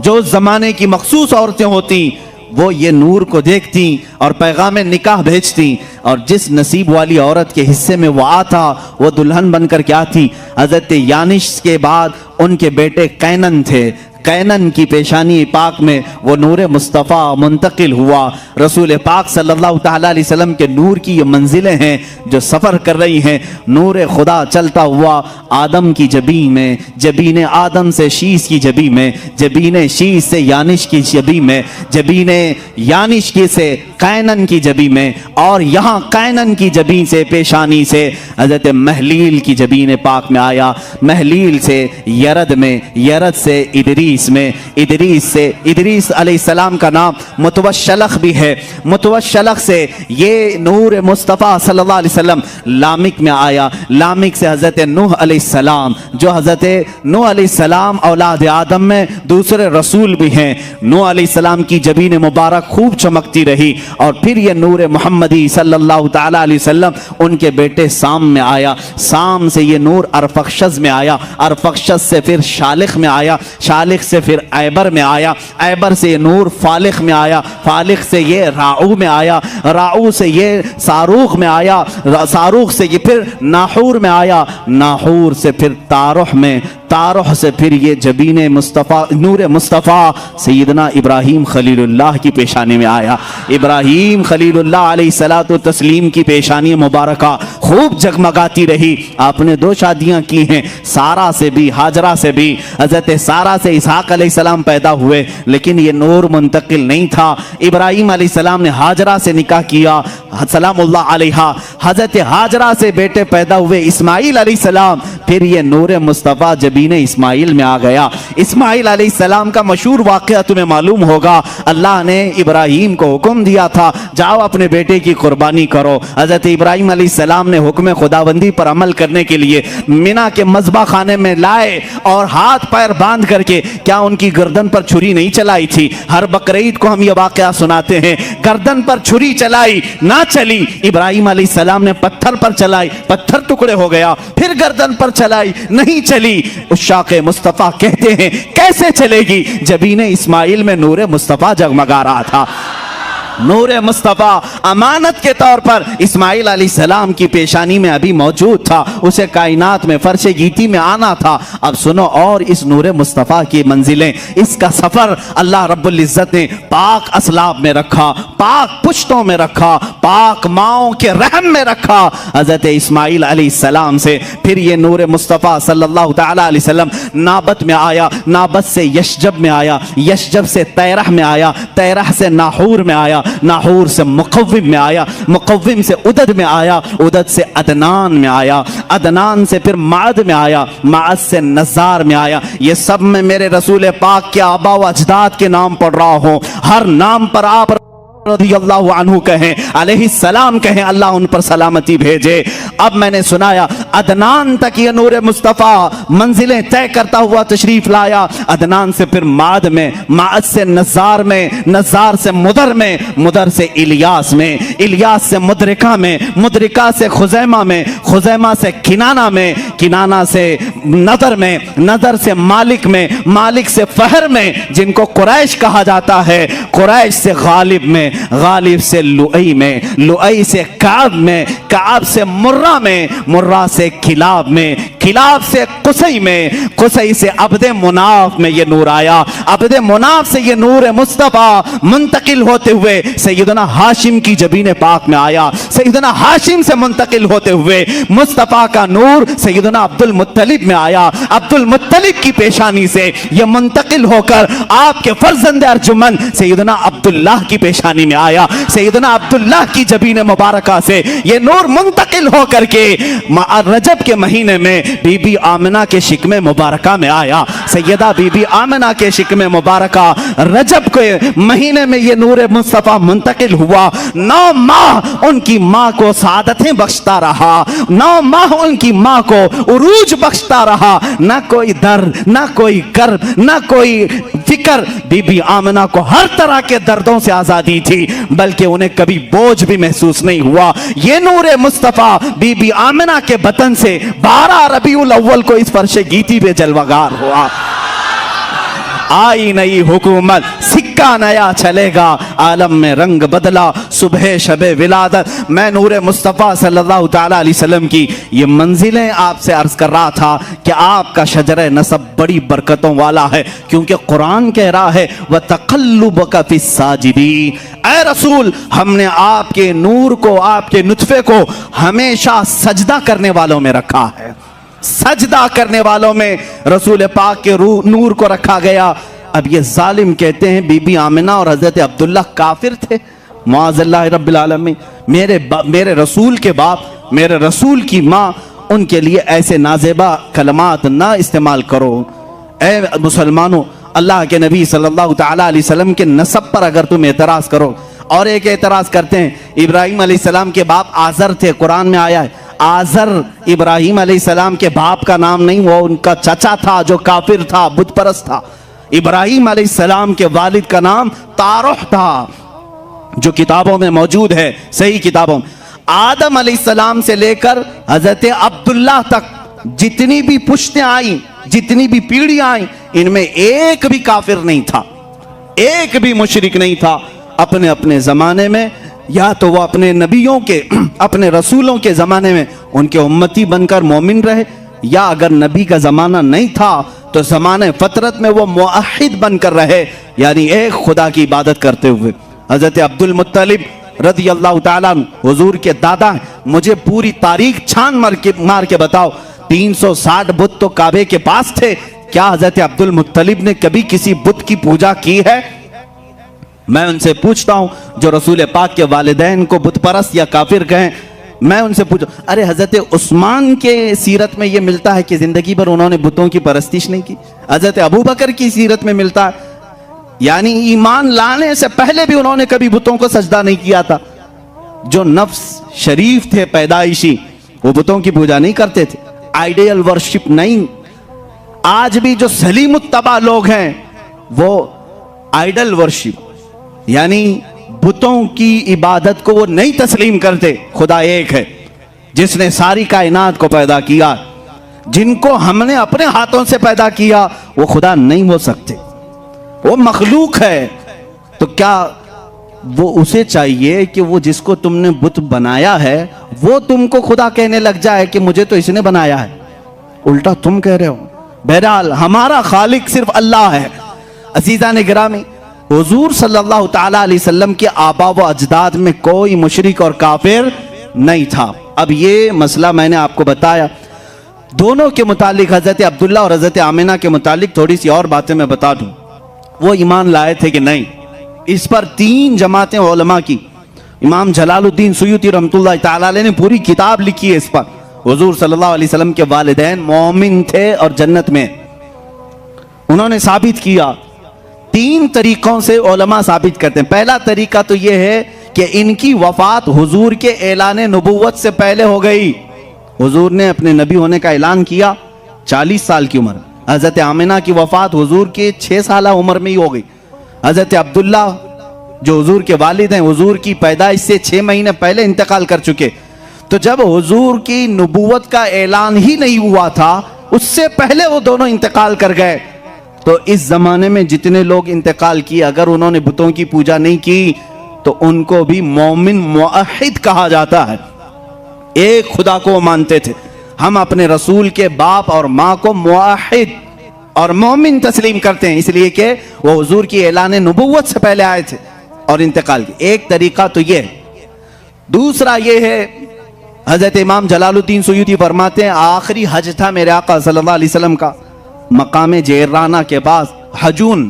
जो उस जमाने की मखसूस औरतें होती, वो ये नूर को देखती और पैगाम निकाह भेजती। और जिस नसीब वाली औरत के हिस्से में वो आता, वो दुल्हन बनकर क्या थी। हजरत यानिश के बाद उनके बेटे कैनन थे। कैनन की पेशानी पाक में वो नूर मुस्तफ़ा मुंतकिल हुआ। रसूल पाक सल्लल्लाहु तआला अलैहि वसल्लम के नूर की ये मंजिलें हैं जो सफ़र कर रही हैं। नूर खुदा चलता हुआ आदम की जबी में, जबीन आदम से शीस की जबी में, जबीन शीस से यानिश की जबी में, जबीन यानिश की से कैनन की जबी में, और यहाँ कैनन की जबी से पेशानी से हजरत महलील की जबीन पाक में आया। महलील से यरद में, यरद से इदरीस में, इदरीस से इदरीस अलैहिस्सलाम का नाम मुतवश्शलख भी है। मुतवश्शलख से ये नूर मुस्तफ़ा सल्लल्लाहु अलैहि वसल्लम लामिक में आया। लामिक से हजरत नूह अलैहिस्सलाम, जो हजरत नूह अलैहिस्सलाम औलाद आदम में दूसरे रसूल भी हैं। नूह अलैहिस्सलाम की जबीन मुबारक खूब चमकती रही और फिर ये नूर मोहम्मदी सल्लल्लाहु तआला अलैहि वसल्लम उनके बेटे साम में आया। साम से ये नूर अरफक्षस में आया। अरफक्षस से फिर शालिख में आया। शालिख से फिर ऐबर में आया। ऐबर से ये नूर फालिख में आया। फालिख से ये राऊ में आया। राऊ से ये सारूख में आया। सारूख से ये फिर नाहूर में आया। नाहूर से फिर तारुह में, तारुह से फिर ये जबीन मुस्तफ़ा, नूर मुस्तफ़ा सैयदना इब्राहीम खलीलुल्लाह की पेशानी में आया। इब्राहीम खलीलुल्लाह अलैहिस्सलातु तस्लीम की पेशानी मुबारका खूब जगमगाती रही। आपने 2 शादियां की हैं, सारा से भी, हाजरा से भी। हजरत सारा से इसहाक अलैहिस्सलाम पैदा हुए, लेकिन ये नूर मुंतकिल नहीं था। इब्राहीम अलैहिस्सलाम ने हाजरा से निकाह किया, सलामुल्लाह अलैहा। हजरत हाजरा से बेटे पैदा हुए इस्माइल अलैहिस्सलाम, फिर ये नूर मुस्तफ़ा जबीन इस्माइल में आ गया। इस्माइल अलैहिस्सलाम का मशहूर वाक़या तुम्हें मालूम होगा। अल्लाह ने इब्राहीम को हुक्म दिया था, जाओ अपने बेटे की कुर्बानी करो। हजरत इब्राहीम अलैहिस्सलाम ने हुक्म खुदाबंदी पर अमल करने के लिए मिना के मज़बा खाने में लाए और हाथ पैर बांध करके, क्या उनकी गर्दन पर छुरी नहीं चलाई थी? हर बकरीद को हम ये वाक़या सुनाते हैं। गर्दन पर छुरी चलाई, ना चली। इब्राहीम अलैहिस्सलाम ने पत्थर पर चलाई, पत्थर टुकड़े हो गया। फिर गर्दन पर चलाई, नहीं चली। उशाक़े मुस्तफ़ा कहते हैं, कैसे चलेगी? जबीन इस्माइल में नूर मुस्तफ़ा जगमगा रहा था। नूर मुस्तफ़ा अमानत के तौर पर इस्माइल अलैहिस्सलाम की पेशानी में अभी मौजूद था। उसे कायनात में फर्श गीती में आना था। अब सुनो, और इस नूर मुस्तफ़ा की मंजिलें, इसका सफ़र अल्लाह रब्बुल इज़्ज़त ने पाक असलाब में रखा, पाक पुश्तों में रखा, पाक माओं के रहम में रखा हजरत इस्माइल अलैहिस्सलाम से। फिर ये नूर मुस्तफ़ा सल्लल्लाहु तआला अलैहि वसल्लम नाबत में आया, नाबत से यशजब में आया, यशजब से तैरह में आया, तैरह से नाहूर में आया, नाहूर से मुक़व्विम में आया, मुक़व्विम से उदद में आया, उदद से अदनान में आया, अदनान से फिर माद में आया, माद से नज़ार में आया। ये सब में मेरे रसूल पाक के आबा व अजदाद के नाम पढ़ रहा हूँ। हर नाम पर आप रज़ियल्लाहु अन्हु कहें, अलैहिस्सलाम कहें, अल्लाह उन पर सलामती भेजे। अब मैंने सुनाया अदनान तक ये नूर मुस्तफ़ा मंजिलें तय करता हुआ तशरीफ लाया। अदनान से फिर माद में, माद से नज़ार में, नज़ार से मुदर में, मुदर से इलियास में, इलियास से मुदरिका में, मुदरिका से खुज़ैमा में, खुज़ैमा से किनाना में, किनाना से नदर में, नदर से मालिक में, मालिक से फहर में, जिनको कुरैश कहा जाता है, कुरैश से गालिब में, गालिब से लुई में, लुई से काब में, काब से मुर्रा में, मुर्रा से किलाब में, किलाब से कुसई में, कुसई से अब्दे मुनाफ में ये नूर आया। अब्दे मुनाफ से ये नूर मुस्तफ़ा मुंतकिल होते हुए सैयदना हाशिम की जबीन पाक में आया। सैयदना हाशिम से मुंतकिल होते हुए मुस्तफ़ा का नूर सैयदना अब्दुल मुत्तलिब में आया। अब्दुल मुत्तलिब की पेशानी से ये मुंतकिल होकर आपके फर्जंद अर्जुमन सैयदना अब्दुल्लाह की पेशानी में आया। सैयदना अब्दुल्लाह की जबीन मुबारका से ये नूर मुंतकिल होकर के रजब के महीने में बीबी आमिना के शिकमे मुबारका में आया। सैयदा बीबी आमिना के शिकमे मुबारका रजब के महीने में ये नूर मुस्तफ़ा मुंतकिल हुआ। 9 माह उनकी माँ को सादतें बख्शता रहा, 9 माह उनकी माँ को उरूज बख्शता रहा। ना कोई दर्द, ना कोई कर्ब, ना कोई फिक्र। बीबी आमिना को हर तरह के दर्दों से आजादी थी, बल्कि उन्हें कभी बोझ भी महसूस नहीं हुआ। ये नूर मुस्तफ़ा बीबी आमिना के बतन से 12 रबीउल अव्वल को इस फर्शे गीती पे जलवागार हुआ। आई नई हुकूमत, सिक्का नया चलेगा, आलम में रंग बदला, सुबह शबे विलादत। मैं नूर मुस्तफ़ा सल्लल्लाहु तआला अलैहि वसल्लम की ये मंजिलें आपसे अर्ज कर रहा था कि आपका शजर नसब बड़ी बरकतों वाला है, क्योंकि कुरान कह रहा है व तक़ल्लुबका फिस्साजिदीन। ऐ रसूल, हमने आपके नूर को, आपके नुतफे को हमेशा सजदा करने वालों में रखा है। सजदा करने वालों में रसूल पाक के नूर को रखा गया। अब ये जालिम कहते हैं बीबी आमिना और हजरत अब्दुल्ला काफिर थे। मुआज़ल्लाह रब्बिल आलमीन। मेरे रसूल के बाप, मेरे रसूल की माँ, उनके लिए ऐसे नाजेबा कलमात ना इस्तेमाल करो। ए मुसलमानों, अल्लाह के नबी सल्लल्लाहु तआला अलैहि वसल्लम के नसब पर अगर तुम एतराज़ करो, और एक एतराज़ करते हैं इब्राहिम अलैहिस्सलाम के बाप आज़र थे, कुरान में आया है आज़र इब्राहिम अलैहिस्सलाम के बाप का नाम नहीं, वो उनका चचा था जो काफिर था, बुत परस्त था। इब्राहिम अलैहिस्सलाम के वालिद का नाम तारुह था, जो किताबों में मौजूद है, सही किताबों में। आदम अलैहिस्सलाम से लेकर हजरत अब्दुल्ला तक जितनी भी पुश्तें आई, जितनी भी पीढ़ियां आई, इनमें एक भी काफिर नहीं था, एक भी मुशरिक नहीं था। अपने अपने जमाने में या तो वो अपने नबियों के, अपने रसूलों के ज़माने में उनके उम्मती बनकर मोमिन रहे, या अगर नबी का ज़माना नहीं था तो ज़माने फ़तरत में वो मुआहिद बनकर रहे, यानी एक खुदा की इबादत करते हुए। हज़रत अब्दुल मुत्तलिब रज़ियल्लाहु ताला अन्हु हुज़ूर के दादा हैं। मुझे पूरी तारीख छान मार के बताओ, 360 बुत तो काबे के पास थे, क्या हज़रत अब्दुल मुत्तलिब ने कभी किसी बुत की पूजा की है? मैं उनसे पूछता हूं जो रसूल पाक के वालिदैन को बुत परस्त या काफिर कहें, मैं उनसे पूछूं, अरे हजरत उस्मान के सीरत में यह मिलता है कि जिंदगी भर उन्होंने बुतों की परस्तिश नहीं की। हजरत अबू बकर की सीरत में मिलता है, यानी ईमान लाने से पहले भी उन्होंने कभी बुतों को सजदा नहीं किया था। जो नफ्स शरीफ थे पैदाइशी, वो बुतों की पूजा नहीं करते थे, आइडियल वर्शिप नहीं। आज भी जो सलीमुत्तबा लोग हैं वो आइडल वर्शिप, यानी बुतों की इबादत को वो नहीं तस्लीम करते। खुदा एक है जिसने सारी कायनात को पैदा किया, जिनको हमने अपने हाथों से पैदा किया, वो खुदा नहीं हो सकते, वो मखलूक है। तो क्या वो उसे चाहिए कि वो जिसको तुमने बुत बनाया है वो तुमको खुदा कहने लग जाए कि मुझे तो इसने बनाया है? उल्टा तुम कह रहे हो। बहरहाल हमारा खालिक सिर्फ अल्लाह है। अजीज़ान गिरामी, हुजूर सल्लल्लाहु ताला अलैहि वसल्लम के आबा व अजदाद में कोई मुशरिक और काफिर नहीं था। अब ये मसला मैंने आपको बताया। दोनों के मुतालिक, हजरत अब्दुल्ला और हजरत आमिना के मुतालिक थोड़ी सी और बातें मैं बता दूं। वो ईमान लाए थे कि नहीं, इस पर 3 जमातें उलमा की। इमाम जलालुद्दीन सुयूती रहमतुल्लाह ताला अलैह ने पूरी किताब लिखी है इस पर। हुजूर सल्लल्लाहु अलैहि वसल्लम के वालिदैन मोमिन थे और जन्नत में। उन्होंने साबित किया 3 तरीकों से उलमा साबित करते हैं। पहला तरीका तो यह है कि इनकी वफात हुजूर के ऐलान नबुव्वत से पहले हो गई। हुजूर ने अपने नबी होने का ऐलान किया 40 साल की उम्र। हजरत आमिना की वफात हुजूर के 6 साल उम्र में ही हो गई। हजरत अब्दुल्ला जो हुजूर के वालिद हैं, हुजूर की पैदाइश से 6 महीने पहले इंतकाल कर चुके। तो जब हुजूर की नबुव्वत का ऐलान ही नहीं हुआ था, उससे पहले वो दोनों इंतकाल कर गए। तो इस जमाने में जितने लोग इंतकाल किए, अगर उन्होंने बुतों की पूजा नहीं की तो उनको भी मोमिन मुअहिद कहा जाता है। एक खुदा को मानते थे। हम अपने रसूल के बाप और माँ को मुअहिद और मोमिन तस्लीम करते हैं, इसलिए कि वो हुजूर की ऐलान नबुव्वत से पहले आए थे और इंतकाल किए। एक तरीका तो ये है। दूसरा ये है, हजरत इमाम जलालुद्दीन सुयूती फरमाते हैं, आखिरी हज था मेरे आका सल्लल्लाहु अलैहि वसल्लम का मकाम जेराना के पास, हजून,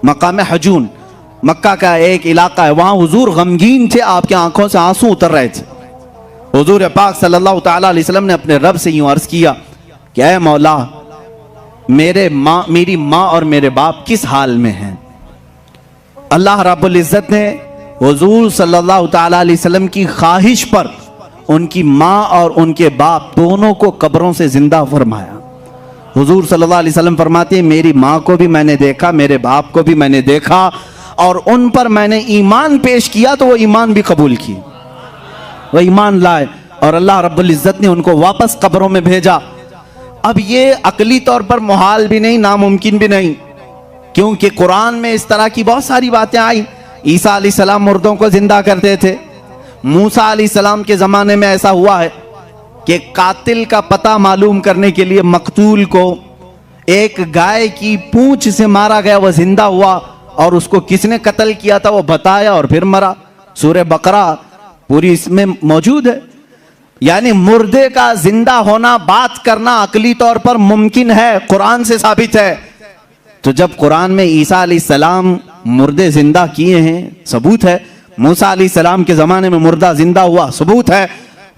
मकाम हजून, मक्का का एक इलाका है। वहां हुजूर गमगीन थे, आपकी आंखों से आंसू उतर रहे थे। हुजूर पाक सल्लल्लाहु ताला अलैहि वसल्लम ने अपने रब से यूं अर्ज किया कि ऐ मौला, मेरी माँ और मेरे बाप किस हाल में हैं। अल्लाह रब्बुल इज्जत ने हुजूर सल्लल्लाहु ताला अलैहि वसल्लम की ख्वाहिश पर उनकी माँ और उनके बाप दोनों को कब्रों से जिंदा फरमाया। हुजूर सल्लल्लाहु अलैहि वसल्लम फरमाते हैं, मेरी माँ को भी मैंने देखा, मेरे बाप को भी मैंने देखा, और उन पर मैंने ईमान पेश किया तो वो ईमान भी कबूल की, वो ईमान लाए और अल्लाह रब्बुल इज्जत ने उनको वापस कब्रों में भेजा। अब ये अकली तौर पर मुहाल भी नहीं, नामुमकिन भी नहीं, क्योंकि कुरान में इस तरह की बहुत सारी बातें आई। ईसा अलैहिस्सलाम मुर्दों को जिंदा करते थे। मूसा अलैहिस्सलाम के ज़माने में ऐसा हुआ है कि कातिल का पता मालूम करने के लिए मकतूल को एक गाय की पूंछ से मारा गया, वह जिंदा हुआ, और उसको किसने कत्ल किया था वो बताया और फिर मरा। सूरह बकरा पूरी इसमें मौजूद है। यानी मुर्दे का जिंदा होना, बात करना अकली तौर पर मुमकिन है, कुरान से साबित है। तो जब कुरान में ईसा अलैहिस्सलाम मुर्दे जिंदा किए हैं, सबूत है। मूसा अलैहिस्सलाम के जमाने में मुर्दा जिंदा हुआ, सबूत है।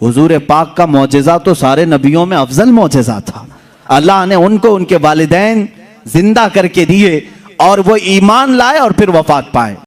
हुजूर पाक का मौजज़ा तो सारे नबियों में अफजल मौजज़ा था। अल्लाह ने उनको उनके वालिदैन जिंदा करके दिए और वो ईमान लाए और फिर वफात पाए।